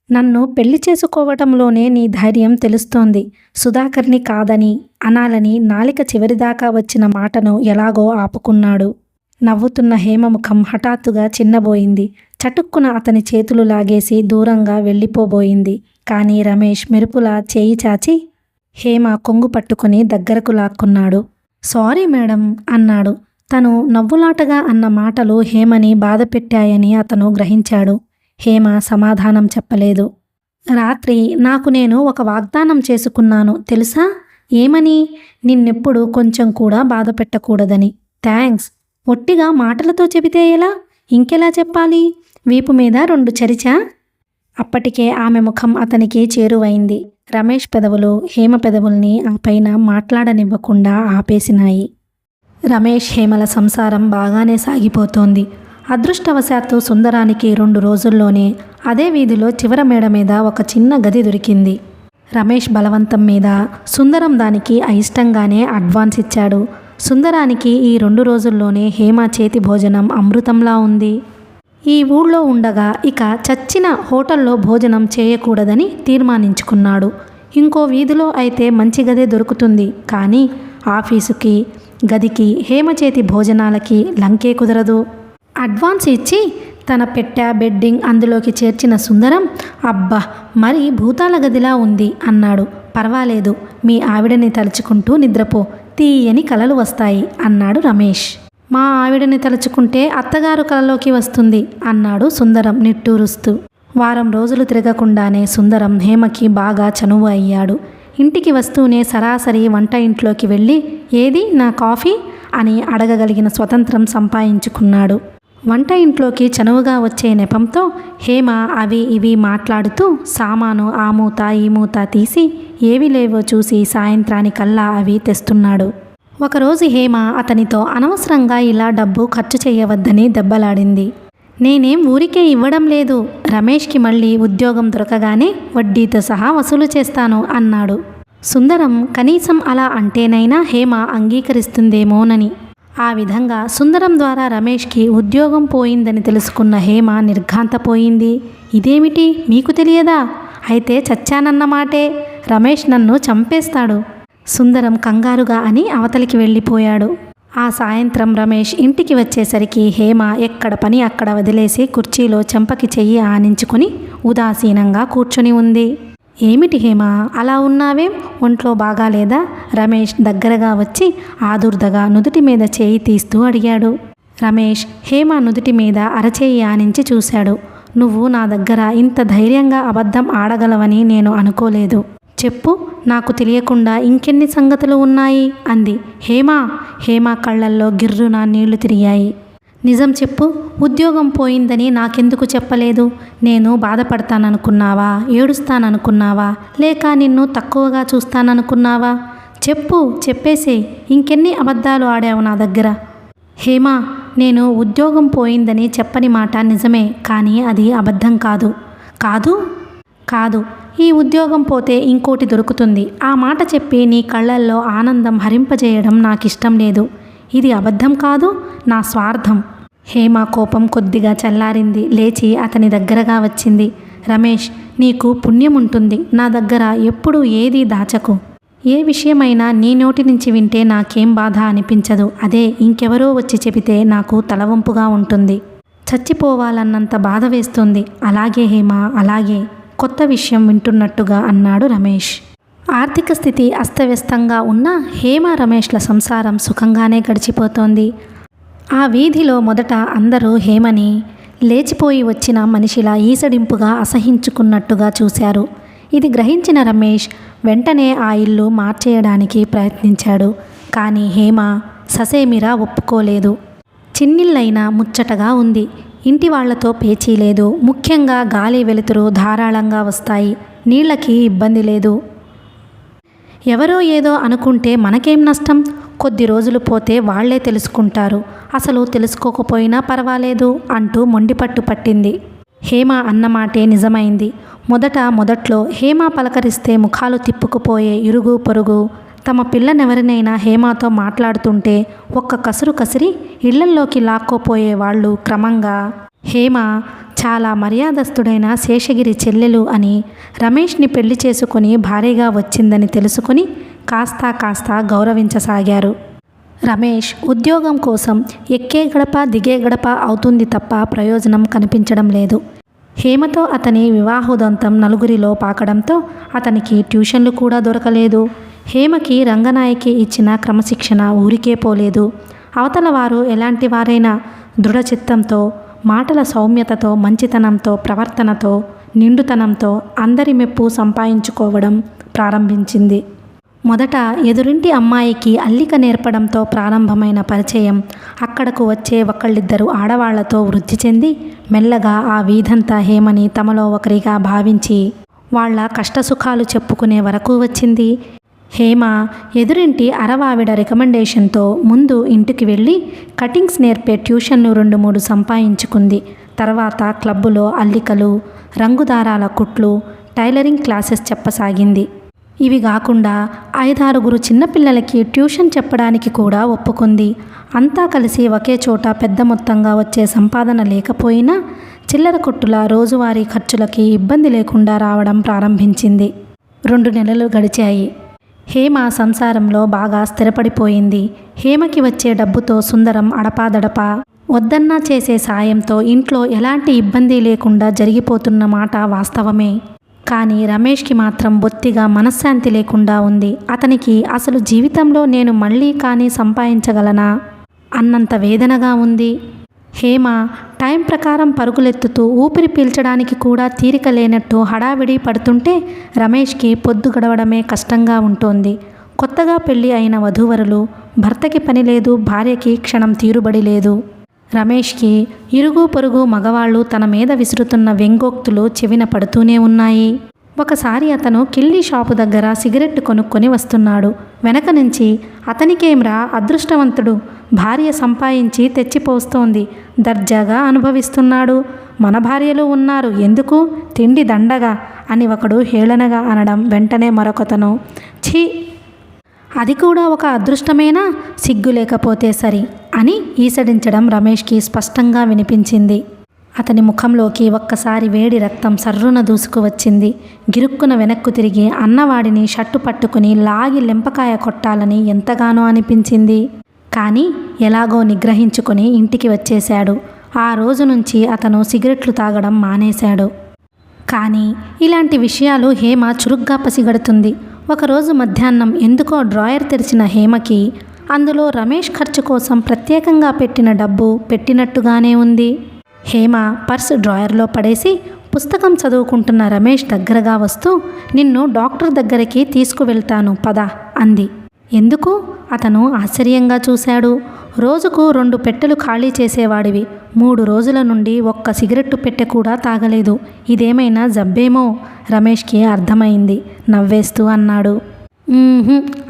నన్ను పెళ్లి చేసుకోవటంలోనే నీ ధైర్యం తెలుస్తోంది. సుధాకర్ని కాదని అనాలని నాలిక చివరిదాకా వచ్చిన మాటను ఎలాగో ఆపుకున్నాడు. నవ్వుతున్న హేమముఖం హఠాత్తుగా చిన్నబోయింది. చటుక్కున అతని చేతులు లాగేసి దూరంగా వెళ్ళిపోబోయింది. కానీ రమేష్ మెరుపులా చేయి చాచి హేమ కొంగు పట్టుకుని దగ్గరకు లాక్కున్నాడు. సారీ మేడం అన్నాడు. తను నవ్వులాటగా అన్న మాటలు హేమని బాధపెట్టాయని అతను గ్రహించాడు. హేమ సమాధానం చెప్పలేదు. రాత్రి నాకు నేను ఒక వాగ్దానం చేసుకున్నాను తెలుసా? ఏమని? నిన్నెప్పుడు కొంచెం కూడా బాధ పెట్టకూడదని. థ్యాంక్స్. ఒట్టిగా మాటలతో చెబితే ఎలా? ఇంకెలా చెప్పాలి? వీపు మీద 2 చరిచా? అప్పటికే ఆమె ముఖం అతనికి చేరువైంది. రమేష్ పెదవులు హేమ పెదవుల్ని ఆ పైన మాట్లాడనివ్వకుండా ఆపేసినాయి. రమేష్ హేమల సంసారం బాగానే సాగిపోతోంది. అదృష్టవశాత్తు సుందరానికి 2 రోజుల్లోనే అదే వీధిలో చివర మేడ మీద ఒక చిన్న గది దొరికింది. రమేష్ బలవంతం మీద సుందరం దానికి అయిష్టంగానే అడ్వాన్స్ ఇచ్చాడు. సుందరానికి ఈ 2 రోజుల్లోనే హేమ చేతి భోజనం అమృతంలా ఉంది. ఈ ఊళ్ళో ఉండగా ఇక చచ్చిన హోటల్లో భోజనం చేయకూడదని తీర్మానించుకున్నాడు. ఇంకో వీధిలో అయితే మంచి గదే దొరుకుతుంది. కానీ ఆఫీసుకి, గదికి, హేమ చేతి భోజనాలకి లంకే కుదరదు. అడ్వాన్స్ ఇచ్చి తన పెట్టె, బెడ్డింగ్ అందులోకి చేర్చిన సుందరం, అబ్బా మరి భూతాల గదిలా ఉంది అన్నాడు. పర్వాలేదు, మీ ఆవిడని తలుచుకుంటూ నిద్రపో, తీయని కలలు వస్తాయి అన్నాడు రమేష్. మా ఆవిడని తలుచుకుంటే అత్తగారు కలలోకి వస్తుంది అన్నాడు సుందరం నిట్టూరుస్తూ. వారం రోజులు తిరగకుండానే సుందరం హేమకి బాగా చనువు అయ్యాడు. ఇంటికి వస్తూనే సరాసరి వంట ఇంట్లోకి వెళ్ళి ఏది నా కాఫీ అని అడగగలిగిన స్వతంత్రం సంపాదించుకున్నాడు. వంట ఇంట్లోకి చనువుగా వచ్చే నెపంతో హేమ అవి ఇవి మాట్లాడుతూ సామాను ఆ మూత ఈ మూత తీసి ఏవి లేవో చూసి సాయంత్రానికల్లా అవి తెస్తున్నాడు. ఒకరోజు హేమ అతనితో అనవసరంగా ఇలా డబ్బు ఖర్చు చేయవద్దని దెబ్బలాడింది. నేనేం ఊరికే ఇవ్వడం లేదు, రమేష్కి మళ్ళీ ఉద్యోగం దొరకగానే వడ్డీతో సహా వసూలు చేస్తాను అన్నాడు. సుందరం కనీసం అలా అంటేనైనా హేమ అంగీకరిస్తుందేమోనని. ఆ విధంగా సుందరం ద్వారా రమేష్కి ఉద్యోగం పోయిందని తెలుసుకున్న హేమ నిర్ఘాంతపోయింది. ఇదేమిటి, మీకు తెలియదా? అయితే చచ్చానన్నమాటే, రమేష్ నన్ను చంపేస్తాడు. సుందరం కంగారుగా అని అవతలికి వెళ్ళిపోయాడు. ఆ సాయంత్రం రమేష్ ఇంటికి వచ్చేసరికి హేమ ఎక్కడ పని అక్కడ వదిలేసి కుర్చీలో చెంపకి చెయ్యి ఆనించుకుని ఉదాసీనంగా కూర్చొని ఉంది. ఏమిటి హేమ అలా ఉన్నావేం? ఒంట్లో బాగాలేదా? రమేష్ దగ్గరగా వచ్చి ఆదుర్దగా నుదుటి మీద చేయి తీస్తూ అడిగాడు. రమేష్ హేమ నుదుటి మీద అరచేయి ఆనించి చూశాడు. నువ్వు నా దగ్గర ఇంత ధైర్యంగా అబద్ధం ఆడగలవని నేను అనుకోలేదు. చెప్పు, నాకు తెలియకుండా ఇంకెన్ని సంగతులు ఉన్నాయి అంది. హేమ కళ్ళల్లో గిర్రున నీళ్లు తిరిగాయి. నిజం చెప్పు, ఉద్యోగం పోయిందని నాకెందుకు చెప్పలేదు? నేను బాధపడతాననుకున్నావా? ఏడుస్తాననుకున్నావా? లేక నిన్ను తక్కువగా చూస్తాననుకున్నావా? చెప్పేసే, ఇంకెన్ని అబద్ధాలు ఆడావు నా దగ్గర? హేమ, నేను ఉద్యోగం పోయిందని చెప్పని మాట నిజమే, కానీ అది అబద్ధం కాదు. కాదు, ఈ ఉద్యోగం పోతే ఇంకోటి దొరుకుతుంది. ఆ మాట చెప్పి నీ కళ్ళల్లో ఆనందం హరింపజేయడం నాకిష్టం లేదు. ఇది అబద్ధం కాదు, నా స్వార్థం. హేమ కోపం కొద్దిగా చల్లారింది. లేచి అతని దగ్గరగా వచ్చింది. రమేష్, నీకు పుణ్యం ఉంటుంది. నా దగ్గర ఎప్పుడూ ఏదీ దాచకు. ఏ విషయమైనా నీ నోటి నుంచి వింటే నాకేం బాధ అనిపించదు. అదే ఇంకెవరో వచ్చి చెబితే నాకు తలవంపుగా ఉంటుంది. చచ్చిపోవాలన్నంత బాధ వేస్తుంది. అలాగే హేమ, అలాగే, కొత్త విషయం వింటున్నట్టుగా అన్నాడు రమేష్. ఆర్థిక స్థితి అస్తవ్యస్తంగా ఉన్న హేమ రమేష్ల సంసారం సుఖంగానే గడిచిపోతోంది. ఆ వీధిలో మొదట అందరూ హేమని లేచిపోయి వచ్చిన మనిషిలా ఈసడింపుగా అసహించుకున్నట్టుగా చూశారు. ఇది గ్రహించిన రమేష్ వెంటనే ఆ ఇల్లు మార్చేయడానికి ప్రయత్నించాడు. కానీ హేమ ససేమిరా ఒప్పుకోలేదు. చిన్నిళ్ళైనా ముచ్చటగా ఉంది. ఇంటి వాళ్లతో పేచీ లేదు. ముఖ్యంగా గాలి వెలుతురు ధారాళంగా వస్తాయి. నీళ్లకి ఇబ్బంది లేదు. ఎవరో ఏదో అనుకుంటే మనకేం నష్టం? కొద్ది రోజులు పోతే వాళ్లే తెలుసుకుంటారు. అసలు తెలుసుకోకపోయినా పర్వాలేదు అంటూ మొండిపట్టు పట్టింది. హేమ అన్నమాటే నిజమైంది. మొదట్లో హేమ పలకరిస్తే ముఖాలు తిప్పుకుపోయే ఇరుగు పొరుగు తమ పిల్లనెవరినైనా హేమతో మాట్లాడుతుంటే ఒక్క కసురు కసిరి ఇళ్లల్లోకి లాక్కోపోయే వాళ్ళు క్రమంగా హేమ చాలా మర్యాదస్తుడైన శేషగిరి చెల్లెలు అని, రమేష్ని పెళ్లి చేసుకుని భారీగా వచ్చిందని తెలుసుకుని కాస్తా గౌరవించసాగారు. రమేష్ ఉద్యోగం కోసం ఎక్కే గడప దిగే గడప అవుతుంది తప్ప ప్రయోజనం కనిపించడం లేదు. హేమతో అతని వివాహోదంతం నలుగురిలో పాకడంతో అతనికి ట్యూషన్లు కూడా దొరకలేదు. హేమకి రంగనాయకి ఇచ్చిన క్రమశిక్షణ ఊరికే పోలేదు. అవతల వారు ఎలాంటి వారైనా దృఢచిత్తంతో, మాటల సౌమ్యతతో, మంచితనంతో, ప్రవర్తనతో, నిండుతనంతో అందరి మెప్పు సంపాదించుకోవడం ప్రారంభించింది. మొదట ఎదురింటి అమ్మాయికి అల్లిక నేర్పడంతో ప్రారంభమైన పరిచయం అక్కడకు వచ్చే ఒకళ్ళిద్దరు ఆడవాళ్లతో వృద్ధి చెంది మెల్లగా ఆ వీధంతా హేమని తమలో ఒకరిగా భావించి వాళ్ల కష్టసుఖాలు చెప్పుకునే వరకు వచ్చింది. హేమ ఎదురింటి అరవావిడ రికమెండేషన్తో ముందు ఇంటికి వెళ్ళి కటింగ్స్ నేర్పే ట్యూషన్లు 2-3 సంపాదించుకుంది. తర్వాత క్లబ్బులో అల్లికలు, రంగుదారాల కుట్లు, టైలరింగ్ క్లాసెస్ చెప్పసాగింది. ఇవి కాకుండా 5-6 చిన్నపిల్లలకి ట్యూషన్ చెప్పడానికి కూడా ఒప్పుకుంది. అంతా కలిసి ఒకే చోట పెద్ద మొత్తంగా వచ్చే సంపాదన లేకపోయినా చిల్లర కొట్టుల రోజువారీ ఖర్చులకి ఇబ్బంది లేకుండా రావడం ప్రారంభించింది. 2 నెలలు గడిచాయి. హేమ సంసారంలో బాగా స్థిరపడిపోయింది. హేమకి వచ్చే డబ్బుతో సుందరం అడపాదడపా వద్దన్నా చేసే సాయంతో ఇంట్లో ఎలాంటి ఇబ్బంది లేకుండా జరిగిపోతున్న మాట వాస్తవమే. కానీ రమేష్కి మాత్రం బొత్తిగా మనశ్శాంతి లేకుండా ఉంది. అతనికి అసలు జీవితంలో నేను మళ్ళీ కానీ సంపాదించగలనా అన్నంత వేదనగా ఉంది. హేమ టైం ప్రకారం పరుగులెత్తుతూ ఊపిరి పీల్చడానికి కూడా తీరిక లేనట్టు హడావిడి పడుతుంటే రమేష్కి పొద్దు గడవడమే కష్టంగా ఉంటోంది. కొత్తగా పెళ్లి అయిన వధూవరులు భర్తకి పని లేదు, భార్యకి క్షణం తీరుబడి లేదు. రమేష్కి ఇరుగు పొరుగు మగవాళ్ళు తన మీద విసురుతున్న వ్యంగోక్తులు చెవిన పడుతూనే ఉన్నాయి. ఒకసారి అతను కిల్లీ షాపు దగ్గర సిగరెట్ కొనుక్కొని వస్తున్నాడు. వెనక నుంచి అతనికేమ్రా అదృష్టవంతుడు, భార్య సంపాదించి తెచ్చిపోస్తోంది, దర్జాగా అనుభవిస్తున్నాడు, మన భార్యలు ఉన్నారు ఎందుకు, తిండి దండగా అని ఒకడు హేళనగా అనడం వెంటనే మరొకతను ఛీ, అది కూడా ఒక అదృష్టమేనా, సిగ్గు లేకపోతే సరి అని ఈసడించడం రమేష్కి స్పష్టంగా వినిపించింది. అతని ముఖంలోకి ఒక్కసారి వేడి రక్తం సర్రున దూసుకువచ్చింది. గిరుక్కున వెనక్కు తిరిగి అన్నవాడిని షట్టు పట్టుకుని లాగి లెంపకాయ కొట్టాలని ఎంతగానో అనిపించింది. కానీ ఎలాగో నిగ్రహించుకొని ఇంటికి వచ్చేశాడు. ఆ రోజు నుంచి అతను సిగరెట్లు తాగడం మానేశాడు. కానీ ఇలాంటి విషయాలు హేమ చురుగ్గా పసిగడుతుంది. ఒకరోజు మధ్యాహ్నం ఎందుకో డ్రాయర్ తెరిచిన హేమకి అందులో రమేష్ ఖర్చు కోసం ప్రత్యేకంగా పెట్టిన డబ్బు పెట్టినట్టుగానే ఉంది. హేమ పర్సు డ్రాయర్లో పడేసి పుస్తకం చదువుకుంటున్న రమేష్ దగ్గరగా వస్తూ నిన్ను డాక్టర్ దగ్గరికి తీసుకువెళ్తాను పద అంది. ఎందుకు? అతను ఆశ్చర్యంగా చూశాడు. రోజుకు 2 పెట్టెలు ఖాళీ చేసేవాడివి, 3 రోజుల నుండి ఒక్క సిగరెట్టు పెట్టె కూడా తాగలేదు, ఇదేమైనా జబ్బేమో? రమేష్కి అర్థమైంది. నవ్వేస్తూ అన్నాడు,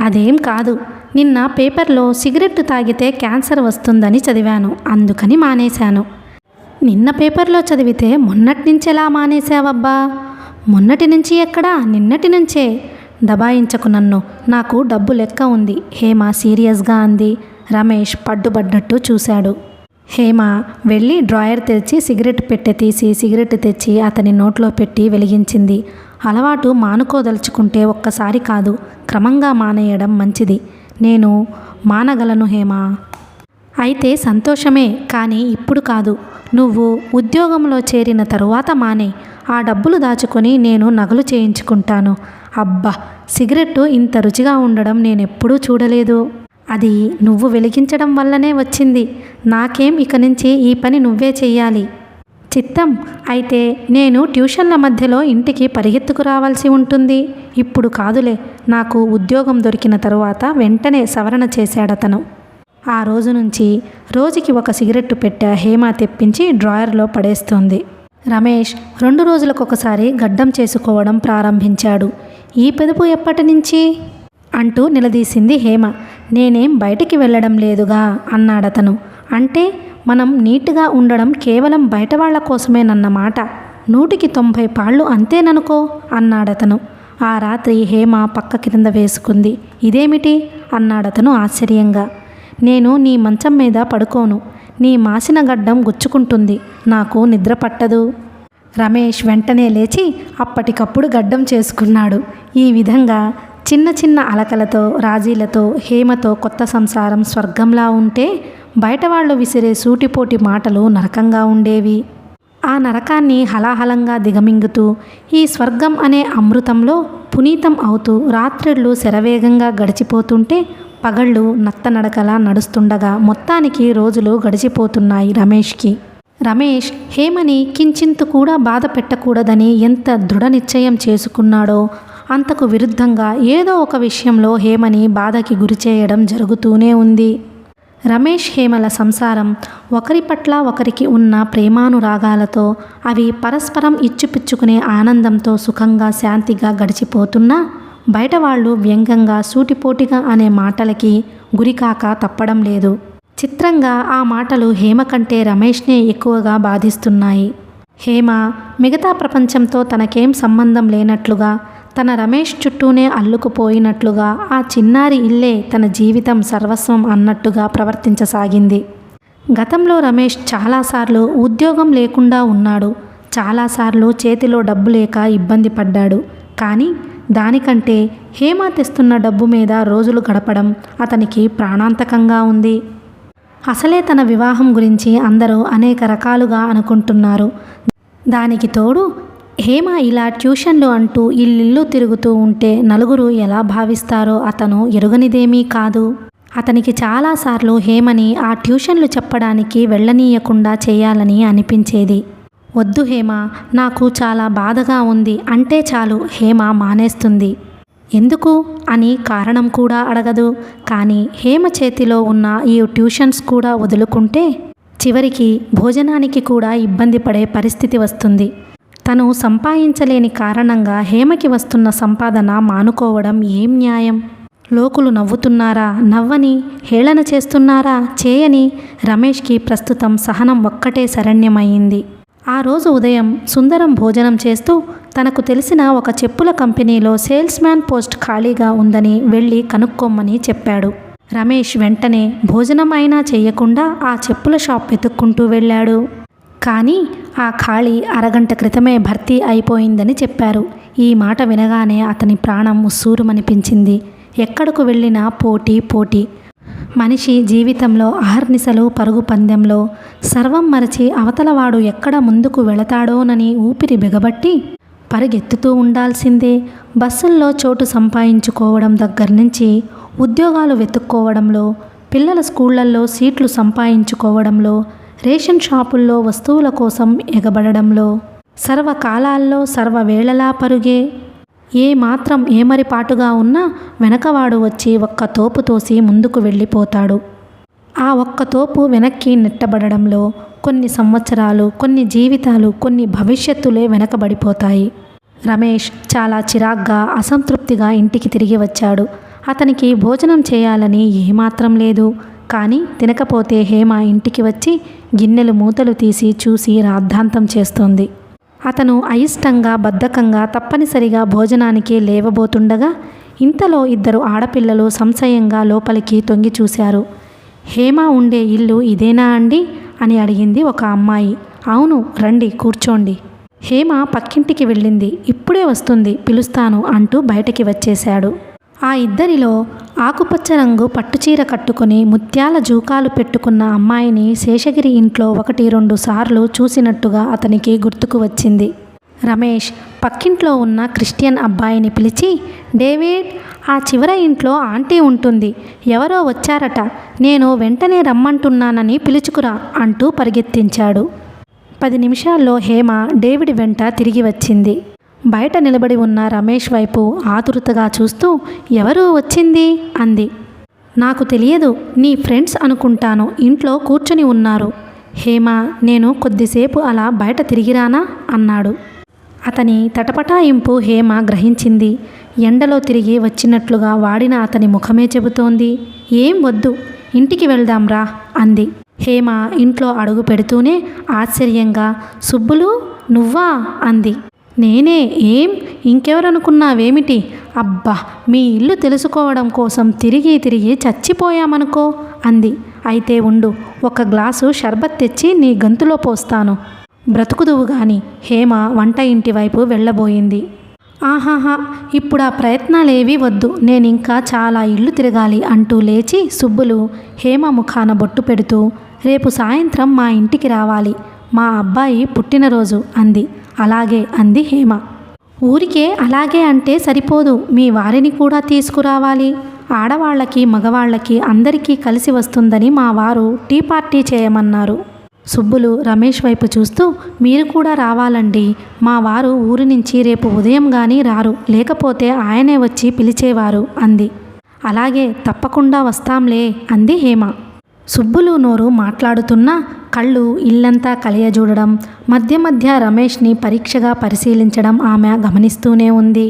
అదేం కాదు, నిన్న పేపర్లో సిగరెట్టు తాగితే క్యాన్సర్ వస్తుందని చదివాను, అందుకని మానేశాను. నిన్న పేపర్లో చదివితే మొన్నటి నుంచెలా మానేశావబ్బా? మొన్నటి నుంచి ఎక్కడా, నిన్నటి నుంచే. దబాయించకు నన్ను, నాకు డబ్బు లెక్క ఉంది హేమ సీరియస్గా అంది. రమేష్ పడ్డుబడ్డట్టు చూశాడు. హేమ వెళ్ళి డ్రాయర్ తెరిచి సిగరెట్ పెట్టె తీసి సిగరెట్ తెచ్చి అతని నోట్లో పెట్టి వెలిగించింది. అలవాటు మానుకోదలుచుకుంటే ఒక్కసారి కాదు, క్రమంగా మానేయడం మంచిది. నేను మానగలను హేమా. అయితే సంతోషమే, కానీ ఇప్పుడు కాదు. నువ్వు ఉద్యోగంలో చేరిన తరువాత మానే. ఆ డబ్బులు దాచుకొని నేను నగలు చేయించుకుంటాను. అబ్బా, సిగరెట్టు ఇంత రుచిగా ఉండడం నేనెప్పుడూ చూడలేదు. అది నువ్వు వెలిగించడం వల్లనే వచ్చింది. నాకేం ఇక నుంచి ఈ పని నువ్వే చెయ్యాలి. చిత్తం. అయితే నేను ట్యూషన్ల మధ్యలో ఇంటికి పరిగెత్తుకు రావాల్సి ఉంటుంది. ఇప్పుడు కాదులే. నాకు ఉద్యోగం దొరికిన తరువాత వెంటనే సవరణ చేశాడతను. ఆ రోజు నుంచి రోజుకి ఒక సిగరెట్టు పెట్టె హేమ తెప్పించి డ్రాయర్లో పడేస్తోంది. రమేష్ 2 రోజులకొకసారి గడ్డం చేసుకోవడం ప్రారంభించాడు. ఈ పెదుపు ఎప్పటి నుంచి అంటూ నిలదీసింది హేమ. నేనేం బయటికి వెళ్ళడం లేదుగా అన్నాడతను. అంటే మనం నీట్గా ఉండడం కేవలం బయట వాళ్ల కోసమేనన్నమాట. 190 పాళ్ళు అంతేననుకో అన్నాడతను. ఆ రాత్రి హేమ పక్క కింద వేసుకుంది. ఇదేమిటి అన్నాడతను ఆశ్చర్యంగా. నేను నీ మంచం మీద పడుకోను. నీ మాసిన గడ్డం గుచ్చుకుంటుంది. నాకు నిద్ర పట్టదు. రమేష్ వెంటనే లేచి అప్పటికప్పుడు గడ్డం చేసుకున్నాడు. ఈ విధంగా చిన్న చిన్న అలకలతో రాజీలతో హేమతో కొత్త సంసారం స్వర్గంలా ఉంటే బయటవాళ్లు విసిరే సూటిపోటి మాటలు నరకంగా ఉండేవి. ఆ నరకాన్ని హలాహలంగా దిగమింగుతూ ఈ స్వర్గం అనే అమృతంలో పునీతం అవుతూ రాత్రిళ్ళు శరవేగంగా గడిచిపోతుంటే పగళ్ళు నత్తనడకలా నడుస్తుండగా మొత్తానికి రోజులు గడిచిపోతున్నాయి రమేష్కి. రమేష్ హేమని కించింతు కూడా బాధ పెట్టకూడదని ఎంత దృఢ నిశ్చయం చేసుకున్నాడో అంతకు విరుద్ధంగా ఏదో ఒక విషయంలో హేమని బాధకి గురిచేయడం జరుగుతూనే ఉంది. రమేష్ హేమల సంసారం ఒకరి పట్ల ఒకరికి ఉన్న ప్రేమానురాగాలతో అవి పరస్పరం ఇచ్చిపుచ్చుకునే ఆనందంతో సుఖంగా శాంతిగా గడిచిపోతున్నా బయట వాళ్ళు వ్యంగ్యంగా సూటిపోటిగా అనే మాటలకి గురికాక తప్పడం లేదు. చిత్రంగా ఆ మాటలు హేమ కంటే రమేష్నే ఎక్కువగా బాధిస్తున్నాయి. హేమ మిగతా ప్రపంచంతో తనకేం సంబంధం లేనట్లుగా తన రమేష్ చుట్టూనే అల్లుకుపోయినట్లుగా ఆ చిన్నారి ఇల్లే తన జీవితం సర్వస్వం అన్నట్టుగా ప్రవర్తించసాగింది. గతంలో రమేష్ చాలాసార్లు ఉద్యోగం లేకుండా ఉన్నాడు. చాలాసార్లు చేతిలో డబ్బు లేక ఇబ్బంది పడ్డాడు. కానీ దానికంటే హేమ తెస్తున్న డబ్బు మీద రోజులు గడపడం అతనికి ప్రాణాంతకంగా ఉంది. అసలే తన వివాహం గురించి అందరూ అనేక రకాలుగా అనుకుంటున్నారు. దానికి తోడు హేమ ఇలా ట్యూషన్లు అంటూ ఇల్లిల్లు తిరుగుతూ ఉంటే నలుగురు ఎలా భావిస్తారో అతను ఎరుగనిదేమీ కాదు. అతనికి చాలాసార్లు హేమని ఆ ట్యూషన్లు చెప్పడానికి వెళ్ళనీయకుండా చేయాలని అనిపించేది. వద్దు హేమ, నాకు చాలా బాధగా ఉంది అంటే చాలు హేమ మానేస్తుంది. ఎందుకు అని కారణం కూడా అడగదు. కానీ హేమ చేతిలో ఉన్న ఈ ట్యూషన్స్ కూడా వదులుకుంటే చివరికి భోజనానికి కూడా ఇబ్బంది పడే పరిస్థితి వస్తుంది. తను సంపాదించలేని కారణంగా హేమకి వస్తున్న సంపాదన మానుకోవడం ఏం న్యాయం? లోకులు నవ్వుతున్నారా, నవ్వని, హేళన చేస్తున్నారా, చేయని రమేష్కి ప్రస్తుతం సహనం ఒక్కటే శరణ్యమయ్యింది. ఆ రోజు ఉదయం సుందరం భోజనం చేస్తూ తనకు తెలిసిన ఒక చెప్పుల కంపెనీలో సేల్స్ మ్యాన్ పోస్ట్ ఖాళీగా ఉందని వెళ్ళి కనుక్కోమని చెప్పాడు. రమేష్ వెంటనే భోజనం అయినా చెయ్యకుండా ఆ చెప్పుల షాప్ వెతుక్కుంటూ వెళ్ళాడు. కానీ ఆ ఖాళీ అరగంట క్రితమే భర్తీ అయిపోయిందని చెప్పారు. ఈ మాట వినగానే అతని ప్రాణం ఉస్సూరుమనిపించింది. ఎక్కడకు వెళ్ళినా పోటీ. మనిషి జీవితంలో అహర్నిశలు పరుగు పందెంలో సర్వం మరచి అవతలవాడు ఎక్కడ ముందుకు వెళతాడోనని ఊపిరి బిగబట్టి పరిగెత్తుతూ ఉండాల్సిందే. బస్సుల్లో చోటు సంపాదించుకోవడం దగ్గర నుంచి ఉద్యోగాలు వెతుక్కోవడంలో, పిల్లల స్కూళ్లలో సీట్లు సంపాదించుకోవడంలో, రేషన్ షాపుల్లో వస్తువుల కోసం ఎగబడడంలో, సర్వకాలాల్లో సర్వవేళలా పరుగే. మాత్రం ఏమరిపాటుగా ఉన్నా వెనకవాడు వచ్చి ఒక్క తోపు తోసి ముందుకు వెళ్ళిపోతాడు. ఆ ఒక్క తోపు వెనక్కి నెట్టబడడంలో కొన్ని సంవత్సరాలు, కొన్ని జీవితాలు, కొన్ని భవిష్యత్తులే వెనకబడిపోతాయి. రమేష్ చాలా చిరాగ్గా, అసంతృప్తిగా ఇంటికి తిరిగి వచ్చాడు. అతనికి భోజనం చేయాలని ఏమాత్రం లేదు. కానీ తినకపోతే హేమ ఇంటికి వచ్చి గిన్నెలు మూతలు తీసి చూసి రాద్ధాంతం చేస్తోంది. అతను అయిష్టంగా, బద్ధకంగా తప్పనిసరిగా భోజనానికి లేవబోతుండగా ఇంతలో 2 ఆడపిల్లలు సంశయంగా లోపలికి తొంగి చూశారు. హేమ ఉండే ఇల్లు ఇదేనా అండి అని అడిగింది ఒక అమ్మాయి. అవును, రండి కూర్చోండి. హేమ పక్కింటికి వెళ్ళింది. ఇప్పుడే వస్తుంది, పిలుస్తాను అంటూ బయటికి వచ్చేశాడు. ఆ ఇద్దరిలో ఆకుపచ్చ రంగు పట్టుచీర కట్టుకుని ముత్యాల జూకాలు పెట్టుకున్న అమ్మాయిని శేషగిరి ఇంట్లో 1-2 సార్లు చూసినట్టుగా అతనికి గుర్తుకు వచ్చింది. రమేష్ పక్కింట్లో ఉన్న క్రిస్టియన్ అబ్బాయిని పిలిచి, డేవిడ్, ఆ చివర ఇంట్లో ఆంటీ ఉంటుంది, ఎవరో వచ్చారట, నేను వెంటనే రమ్మంటున్నానని పిలుచుకురా అంటూ పరిగెత్తించాడు. 10 నిమిషాల్లో హేమ డేవిడ్ వెంట తిరిగి వచ్చింది. బయట నిలబడి ఉన్న రమేష్ వైపు ఆతురతగా చూస్తూ, ఎవరు వచ్చింది అంది. నాకు తెలియదు, నీ ఫ్రెండ్స్ అనుకుంటాను, ఇంట్లో కూర్చుని ఉన్నారు. హేమ, నేను కొద్దిసేపు అలా బయట తిరిగిరానా అన్నాడు. అతని తటపటాయింపు హేమ గ్రహించింది. ఎండలో తిరిగి వచ్చినట్లుగా వాడిన అతని ముఖమే చెబుతోంది. ఏం వద్దు, ఇంటికి వెళ్దాంరా అంది. హేమ ఇంట్లో అడుగు పెడుతూనే ఆశ్చర్యంగా, సుబ్బులు నువ్వా అంది. నేనే, ఏం ఇంకెవరనుకున్నావేమిటి, అబ్బా మీ ఇల్లు తెలుసుకోవడం కోసం తిరిగి తిరిగి చచ్చిపోయామనుకో అంది. అయితే ఉండు, ఒక గ్లాసు షర్బత్ తెచ్చి నీ గంతులో పోస్తాను, బ్రతుకుదువు గాని. హేమ వంట ఇంటి వైపు వెళ్ళబోయింది. ఆహాహా, ఇప్పుడు ఆ ప్రయత్నాలేవీ వద్దు, నేనింకా చాలా ఇల్లు తిరగాలి అంటూ లేచి సుబ్బులు హేమ ముఖాన బొట్టు పెడుతూ, రేపు సాయంత్రం మా ఇంటికి రావాలి, మా అబ్బాయి పుట్టినరోజు అంది. అలాగే అంది హేమ. ఊరికే అలాగే అంటే సరిపోదు, మీ వారిని కూడా తీసుకురావాలి, ఆడవాళ్ళకి మగవాళ్ళకి అందరికీ కలిసి వస్తుందని మా వారు టీ పార్టీ చేయమన్నారు. సుబ్బులు రమేష్ వైపు చూస్తూ, మీరు కూడా రావాలండి, మా వారు ఊరి నుంచి రేపు ఉదయం కానీ రారు, లేకపోతే ఆయనే వచ్చి పిలిచేవారు అంది. అలాగే, తప్పకుండా వస్తాంలే అంది హేమ. సుబ్బులు నోరు మాట్లాడుతున్నా కళ్ళు ఇల్లంతా కలియజూడడం, మధ్య మధ్య రమేష్ని పరీక్షగా పరిశీలించడం ఆమె గమనిస్తూనే ఉంది.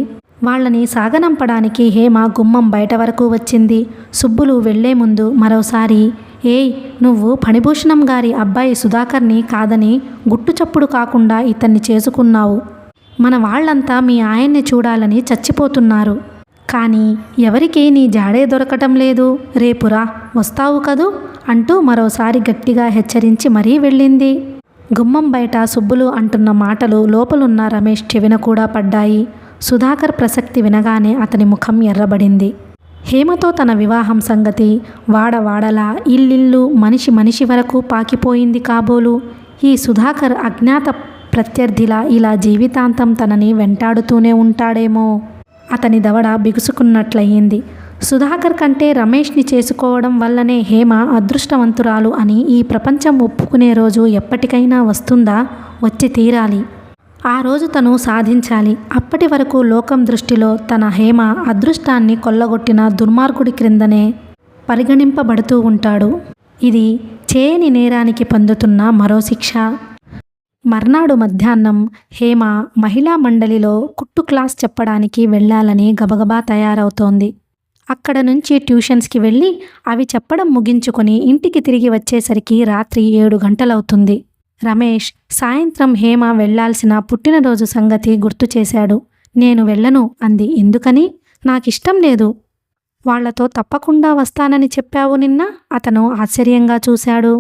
వాళ్ళని సాగనంపడానికి హేమ గుమ్మం బయట వరకు వచ్చింది. సుబ్బులు వెళ్లే ముందు మరోసారి, ఏయ్, నువ్వు ఫణిభూషణం గారి అబ్బాయి సుధాకర్ని కాదని గుట్టు చప్పుడు కాకుండా ఇతన్ని చేసుకున్నావు. మన వాళ్ళంతా మీ ఆయన్ని చూడాలని చచ్చిపోతున్నారు, కానీ ఎవరికి నీ జాడే దొరకటం లేదు, రేపురా, వస్తావు కదూ అంటూ మరోసారి గట్టిగా హెచ్చరించి మరీ వెళ్ళింది. గుమ్మం బయట సుబ్బులు అంటున్న మాటలు లోపలున్న రమేష్ చెవిన కూడా పడ్డాయి. సుధాకర్ ప్రసక్తి వినగానే అతని ముఖం ఎర్రబడింది. హేమతో తన వివాహం సంగతి వాడవాడలా, ఇల్లిల్లు, మనిషి మనిషి వరకు పాకిపోయింది కాబోలు. ఈ సుధాకర్ అజ్ఞాత ప్రత్యర్థిలా ఇలా జీవితాంతం తనని వెంటాడుతూనే ఉంటాడేమో. అతని దవడ బిగుసుకున్నట్లయింది. సుధాకర్ కంటే రమేష్ని చేసుకోవడం వల్లనే హేమ అదృష్టవంతురాలు అని ఈ ప్రపంచం ఒప్పుకునే రోజు ఎప్పటికైనా వస్తుందా? వచ్చి తీరాలి. ఆ రోజు తను సాధించాలి. అప్పటి వరకు లోకం దృష్టిలో తన హేమ అదృష్టాన్ని కొల్లగొట్టిన దుర్మార్గుడి క్రిందనే పరిగణింపబడుతూ ఉంటాడు. ఇది చేయని నేరానికి పొందుతున్న మరో శిక్ష. మర్నాడు మధ్యాహ్నం హేమ మహిళా మండలిలో కుట్టు క్లాస్ చెప్పడానికి వెళ్ళాలని గబగబా తయారవుతోంది. అక్కడ నుంచి ట్యూషన్స్కి వెళ్ళి అవి చెప్పడం ముగించుకొని ఇంటికి తిరిగి వచ్చేసరికి రాత్రి 7 గంటలవుతుంది. రమేష్ సాయంత్రం హేమ వెళ్లాల్సిన పుట్టినరోజు సంగతి గుర్తు చేశాడు. నేను వెళ్ళను అంది. ఎందుకని? నాకిష్టం లేదు. వాళ్లతో తప్పకుండా వస్తానని చెప్పావు నిన్న. అతను ఆశ్చర్యంగా చూశాడు.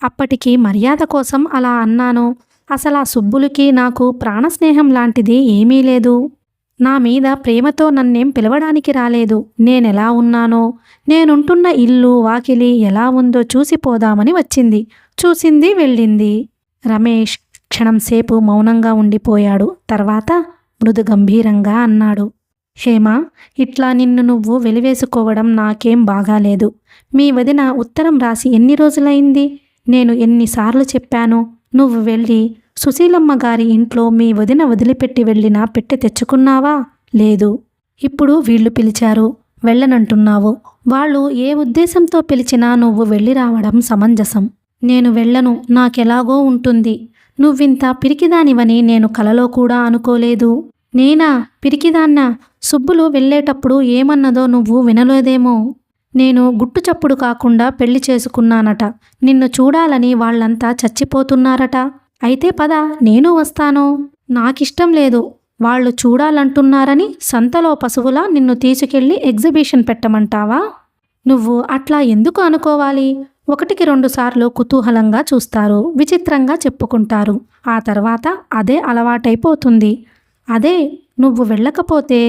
అప్పటికి మర్యాద కోసం అలా అన్నాను. అసలా సుబ్బులకి నాకు ప్రాణస్నేహం లాంటిది ఏమీ లేదు. నా మీద ప్రేమతో నన్నేం పిలవడానికి రాలేదు. నేనెలా ఉన్నానో, నేనుంటున్న ఇల్లు వాకిలి ఎలా ఉందో చూసిపోదామని వచ్చింది. చూసింది, వెళ్ళింది. రమేష్ క్షణంసేపు మౌనంగా ఉండిపోయాడు. తర్వాత మృదు గంభీరంగా అన్నాడు, హేమ, ఇట్లా నిన్ను నువ్వు వెలివేసుకోవడం నాకేం బాగాలేదు. మీ వదిన ఉత్తరం రాసి ఎన్ని రోజులైంది? నేను ఎన్నిసార్లు చెప్పాను, నువ్వు వెళ్ళి సుశీలమ్మ గారి ఇంట్లో మీ వదిన వదిలిపెట్టి వెళ్ళినా పెట్టి తెచ్చుకున్నావా? లేదు. ఇప్పుడు వీళ్ళు పిలిచారు, వెళ్ళనంటున్నావు. వాళ్ళు ఏ ఉద్దేశంతో పిలిచినా నువ్వు వెళ్ళి రావడం సమంజసం. నేను వెళ్ళను, నాకెలాగో ఉంటుంది. నువ్వింత పిరికిదానివని నేను కలలో కూడా అనుకోలేదు. నేనా పిరికిదాన్నా? సుబ్బులు వెళ్ళేటప్పుడు ఏమన్నదో నువ్వు వినలేదేమో. నేను గుట్టు చప్పుడు కాకుండా పెళ్లి చేసుకున్నానట. నిన్ను చూడాలని వాళ్ళంతా చచ్చిపోతున్నారట. అయితే పద, నేను వస్తాను. నాకిష్టం లేదు. వాళ్ళు చూడాలంటున్నారని సంతలో పశువులా నిన్ను తీసుకెళ్ళి ఎగ్జిబిషన్ పెట్టమంటావా? నువ్వు అట్లా ఎందుకు అనుకోవాలి? 1-2 సార్లు కుతూహలంగా చూస్తారు, విచిత్రంగా చెప్పుకుంటారు. ఆ తర్వాత అదే అలవాటైపోతుంది. అదే నువ్వు వెళ్ళకపోతే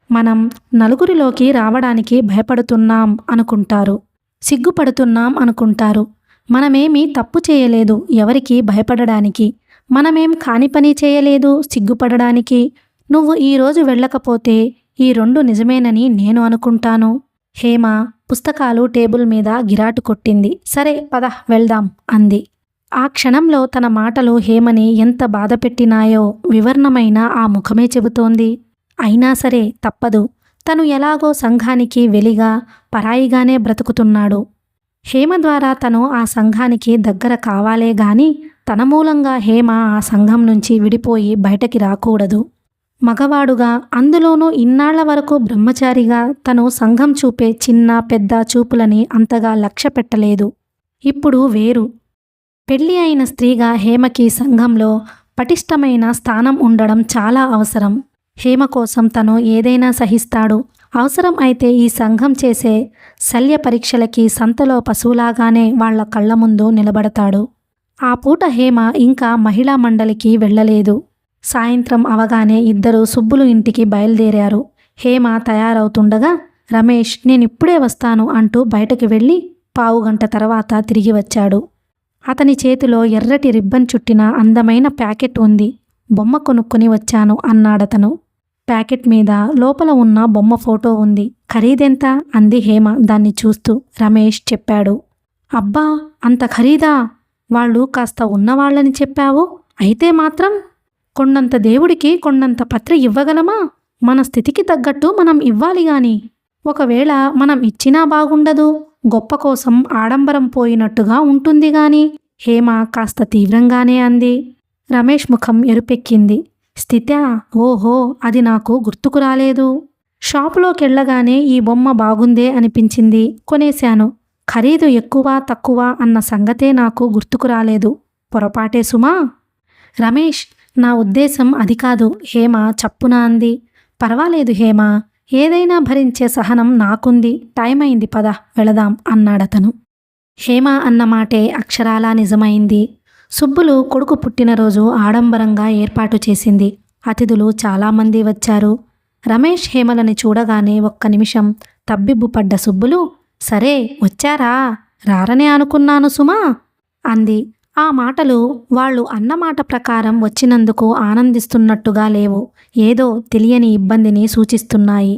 మనం నలుగురిలోకి రావడానికి భయపడుతున్నాం అనుకుంటారు, సిగ్గుపడుతున్నాం అనుకుంటారు. మనమేమీ తప్పు చేయలేదు ఎవరికి భయపడడానికి, మనమేం కాని పని చేయలేదు సిగ్గుపడడానికి. నువ్వు ఈరోజు వెళ్ళకపోతే ఈ 2 నిజమేనని నేను అనుకుంటాను. హేమ పుస్తకాలు టేబుల్ మీద గిరాటు కొట్టింది. సరే పద వెళ్దాం అంది. ఆ క్షణంలో తన మాటలు హేమని ఎంత బాధపెట్టినాయో వివరణమైన ఆ ముఖమే చెబుతోంది. అయినా సరే తప్పదు. తను ఎలాగో సంఘానికి వెలిగా పరాయిగానే బ్రతుకుతున్నాడు. హేమ ద్వారా తను ఆ సంఘానికి దగ్గర కావాలే గాని తన మూలంగా హేమ ఆ సంఘం నుంచి విడిపోయి బయటకి రాకూడదు. మగవాడుగా, అందులోనూ ఇన్నాళ్ల వరకు బ్రహ్మచారిగా తను సంఘం చూపే చిన్న పెద్ద చూపులని అంతగా లక్ష్య పెట్టలేదు. ఇప్పుడు వేరు. పెళ్లి అయిన స్త్రీగా హేమకి సంఘంలో పటిష్టమైన స్థానం ఉండడం చాలా అవసరం. హేమ కోసం తను ఏదైనా సహిస్తాడు. అవసరం అయితే ఈ సంఘం చేసే శల్య పరీక్షలకి సంతలో పశువులాగానే వాళ్ల కళ్ల ముందు నిలబడతాడు. ఆ పూట హేమ ఇంకా మహిళా మండలికి వెళ్ళలేదు. సాయంత్రం అవగానే ఇద్దరు సుబ్బులు ఇంటికి బయలుదేరారు. హేమ తయారవుతుండగా రమేష్ నేనిప్పుడే వస్తాను అంటూ బయటకు వెళ్ళి పావుగంట తర్వాత తిరిగి వచ్చాడు. అతని చేతిలో ఎర్రటి రిబ్బన్ చుట్టిన అందమైన ప్యాకెట్ ఉంది. బొమ్మ కొనుక్కొని వచ్చాను అన్నాడతను. ప్యాకెట్ మీద లోపల ఉన్న బొమ్మ ఫోటో ఉంది. ఖరీదెంత అంది హేమ దాన్ని చూస్తూ. రమేష్ చెప్పాడు. అబ్బా అంత ఖరీదా? వాళ్ళు కాస్త ఉన్నవాళ్ళని చెప్పావు. అయితే మాత్రం కొండంత దేవుడికి కొండంత పత్రి ఇవ్వగలమా? మన స్థితికి తగ్గట్టు మనం ఇవ్వాలి గాని. ఒకవేళ మనం ఇచ్చినా బాగుండదు. గొప్ప కోసం ఆడంబరం పోయినట్టుగా ఉంటుంది గాని. హేమ కాస్త తీవ్రంగానే అంది. రమేష్ ముఖం ఎరుపెక్కింది. స్థితా? ఓహో, అది నాకు గుర్తుకు రాలేదు. షాపులోకెళ్ళగానే ఈ బొమ్మ బాగుందే అనిపించింది, కొనేశాను. ఖరీదు ఎక్కువ తక్కువ అన్న సంగతే నాకు గుర్తుకు రాలేదు. పొరపాటే సుమా. రమేష్, నా ఉద్దేశం అది కాదు హేమ చప్పున అంది. పర్వాలేదు హేమ, ఏదైనా భరించే సహనం నాకుంది. టైం అయింది పద వెళదాం అన్నాడతను. హేమ అన్నమాటే అక్షరాలా నిజమైంది. సుబ్బులు కొడుకు పుట్టినరోజు ఆడంబరంగా ఏర్పాటు చేసింది. అతిథులు చాలామంది వచ్చారు. రమేష్ హేమలని చూడగానే ఒక్క నిమిషం తబ్బిబ్బుపడ్డ సుబ్బులు, సరే వచ్చారా, రారనే అనుకున్నాను సుమా అంది. ఆ మాటలు వాళ్ళు అన్నమాట ప్రకారం వచ్చినందుకు ఆనందిస్తున్నట్టుగా లేవు, ఏదో తెలియని ఇబ్బందిని సూచిస్తున్నాయి.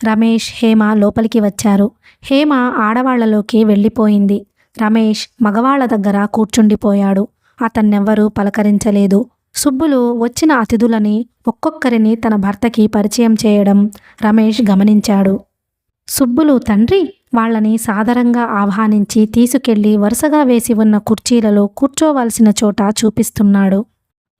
రమేష్ హేమ లోపలికి వచ్చారు. హేమ ఆడవాళ్లలోకి వెళ్ళిపోయింది. రమేష్ మగవాళ్ల దగ్గర కూర్చుండిపోయాడు. అతన్నెవ్వరూ పలకరించలేదు. సుబ్బులు వచ్చిన అతిథులని ఒక్కొక్కరిని తన భర్తకి పరిచయం చేయడం రమేష్ గమనించాడు. సుబ్బులు తండ్రి వాళ్ళని సాదరంగా ఆహ్వానించి తీసుకెళ్లి వరుసగా వేసి ఉన్న కుర్చీలలో కూర్చోవలసిన చోట చూపిస్తున్నాడు.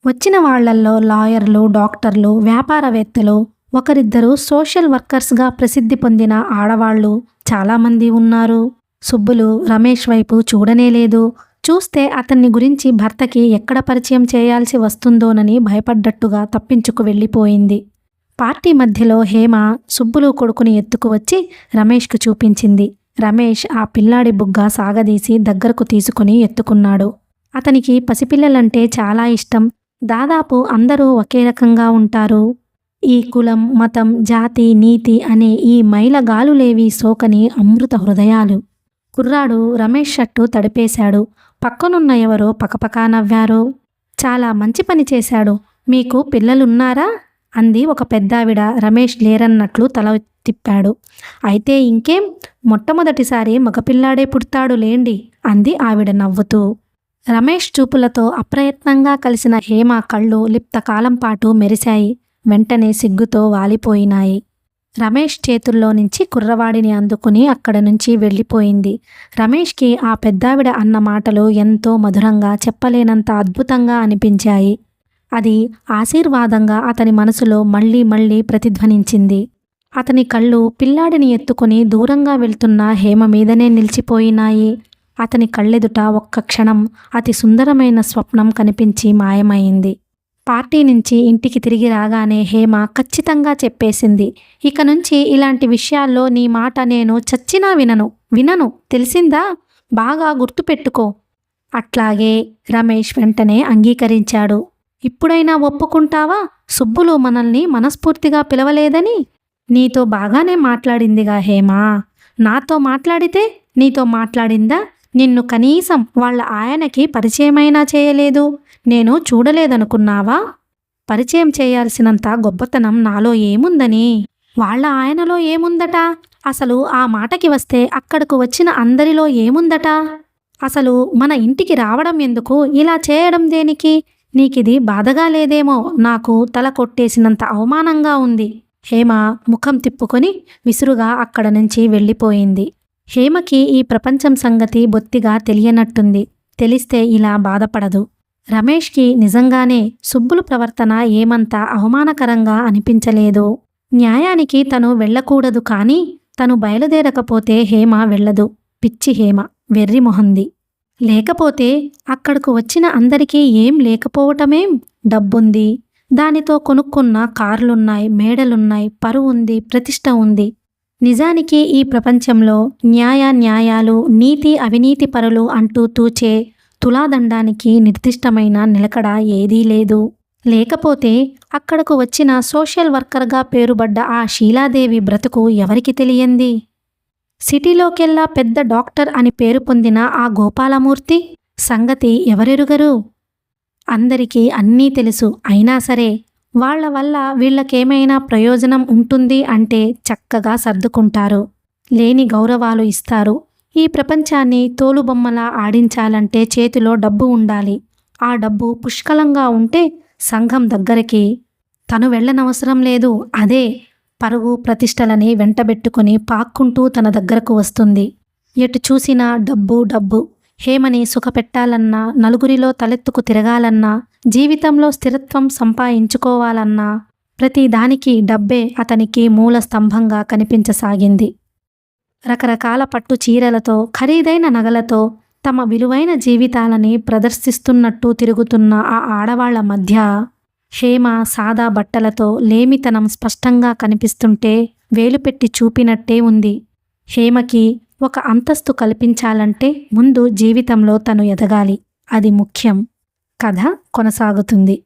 వచ్చిన వాళ్లల్లో లాయర్లు, డాక్టర్లు, వ్యాపారవేత్తలు, ఒకరిద్దరు సోషల్ వర్కర్స్గా ప్రసిద్ధి పొందిన ఆడవాళ్లు చాలామంది ఉన్నారు. సుబ్బులు రమేష్ వైపు చూడనేలేదు. చూస్తే అతన్ని గురించి భర్తకి ఎక్కడ పరిచయం చేయాల్సి వస్తుందోనని భయపడ్డట్టుగా తప్పించుకు వెళ్ళిపోయింది. పార్టీ మధ్యలో హేమ సుబ్బులు కొడుకుని ఎత్తుకువచ్చి రమేష్కు చూపించింది. రమేష్ ఆ పిల్లాడి బుగ్గ సాగదీసి దగ్గరకు తీసుకుని ఎత్తుకున్నాడు. అతనికి పసిపిల్లలంటే చాలా ఇష్టం. దాదాపు అందరూ ఒకే రకంగా ఉంటారు. ఈ కులం, మతం, జాతి, నీతి అనే ఈ మైలగాలులేవి సోకని అమృత హృదయాలు. కుర్రాడు రమేష్ షర్టు తడిపేశాడు. పక్కనున్న ఎవరో పకపకా నవ్వారు. చాలా మంచి పని చేశాడు. మీకు పిల్లలున్నారా అంది ఒక పెద్దావిడ. రమేష్ లేరన్నట్లు తల తిప్పాడు. అయితే ఇంకేం, మొట్టమొదటిసారి మగపిల్లాడే పుడతాడు లేండి అంది ఆవిడ నవ్వుతూ. రమేష్ చూపులతో అప్రయత్నంగా కలిసిన హేమ కళ్ళు లిప్తకాలం పాటు మెరిశాయి. వెంటనే సిగ్గుతో వాలిపోయినాయి. రమేష్ చేతుల్లో నుంచి కుర్రవాడిని అందుకుని అక్కడి నుంచి వెళ్ళిపోయింది. రమేష్కి ఆ పెద్దావిడ అన్న మాటలు ఎంతో మధురంగా, చెప్పలేనంత అద్భుతంగా అనిపించాయి. అది ఆశీర్వాదంగా అతని మనసులో మళ్ళీ మళ్ళీ ప్రతిధ్వనించింది. అతని కళ్ళు పిల్లాడిని ఎత్తుకుని దూరంగా వెళ్తున్న హేమ మీదనే నిలిచిపోయినాయి. అతని కళ్ళెదుట ఒక్క క్షణం అతి సుందరమైన స్వప్నం కనిపించి మాయమైంది. పార్టీ నుంచి ఇంటికి తిరిగి రాగానే హేమ ఖచ్చితంగా చెప్పేసింది, ఇక నుంచి ఇలాంటి విషయాల్లో నీ మాట నేను చచ్చినా వినను తెలిసిందా? బాగా గుర్తుపెట్టుకో. అట్లాగే రమేష్ వెంటనే అంగీకరించాడు. ఇప్పుడైనా ఒప్పుకుంటావా సుబ్బులు మనల్ని మనస్ఫూర్తిగా పిలవలేదని? నీతో బాగానే మాట్లాడిందిగా హేమా. నాతో మాట్లాడితే నీతో మాట్లాడిందా? నిన్ను కనీసం వాళ్ళ ఆయనకి పరిచయమైనా చేయలేదు. నేను చూడలేదనుకున్నావా? పరిచయం చేయాల్సినంత గొప్పతనం నాలో ఏముందని? వాళ్ళ ఆయనలో ఏముందట? అసలు ఆ మాటకి వస్తే అక్కడకు వచ్చిన అందరిలో ఏముందట? అసలు మన ఇంటికి రావడం ఎందుకు? ఇలా చేయడం దేనికి? నీకిది బాధగా లేదేమో? నాకు తల కొట్టేసినంత అవమానంగా ఉంది. హేమ ముఖం తిప్పుకొని విసురుగా అక్కడ నుంచి వెళ్ళిపోయింది. హేమకి ఈ ప్రపంచం సంగతి బొత్తిగా తెలియనట్టుంది. తెలిస్తే ఇలా బాధపడదు. రమేష్కి నిజంగానే సుబ్బులు ప్రవర్తన ఏమంత అవమానకరంగా అనిపించలేదు. న్యాయానికి తను వెళ్ళకూడదు, కానీ తను బయలుదేరకపోతే హేమ వెళ్ళదు. పిచ్చి హేమ, వెర్రి మొహంది. లేకపోతే అక్కడకు వచ్చిన అందరికీ ఏం లేకపోవటమేం? డబ్బుంది, దానితో కొనుక్కున్న కార్లున్నాయి, మేడలున్నాయి, పరువుంది, ప్రతిష్ట ఉంది. నిజానికి ఈ ప్రపంచంలో న్యాయాలు, నీతి అవినీతి పరులు అంటూ తూచే తులాదండానికి నిర్దిష్టమైన నిలకడ ఏదీ లేదు. లేకపోతే అక్కడకు వచ్చిన సోషల్ వర్కర్గా పేరుబడ్డ ఆ షీలాదేవి బ్రతుకు ఎవరికి తెలియంది? సిటీలోకెల్లా పెద్ద డాక్టర్ అని పేరు పొందిన ఆ గోపాలమూర్తి సంగతి ఎవరెరుగరు? అందరికీ అన్నీ తెలుసు. అయినా సరే వాళ్ల వల్ల వీళ్ళకేమైనా ప్రయోజనం ఉంటుంది అంటే చక్కగా సర్దుకుంటారు. లేని గౌరవాలు ఇస్తారు. ఈ ప్రపంచాన్ని తోలుబొమ్మలా ఆడించాలంటే చేతిలో డబ్బు ఉండాలి. ఆ డబ్బు పుష్కలంగా ఉంటే సంఘం దగ్గరికి తను వెళ్ళనవసరం లేదు. అదే పరువు ప్రతిష్టలని వెంటబెట్టుకుని పాక్కుంటూ తన దగ్గరకు వస్తుంది. ఎటు చూసినా డబ్బు డబ్బు. హేమని సుఖపెట్టాలన్నా, నలుగురిలో తలెత్తుకు తిరగాలన్నా, జీవితంలో స్థిరత్వం సంపాదించుకోవాలన్నా ప్రతిదానికి డబ్బే అతనికి మూల స్తంభంగా కనిపించసాగింది. రకరకాల పట్టు చీరలతో, ఖరీదైన నగలతో తమ విలువైన జీవితాలని ప్రదర్శిస్తున్నట్టు తిరుగుతున్న ఆ ఆడవాళ్ల మధ్య హేమ సాదా బట్టలతో లేమితనం స్పష్టంగా కనిపిస్తుంటే వేలుపెట్టి చూపినట్టే ఉంది. హేమకి ఒక అంతస్తు కల్పించాలంటే ముందు జీవితంలో తను ఎదగాలి. అది ముఖ్యం. కథ కొనసాగుతుంది.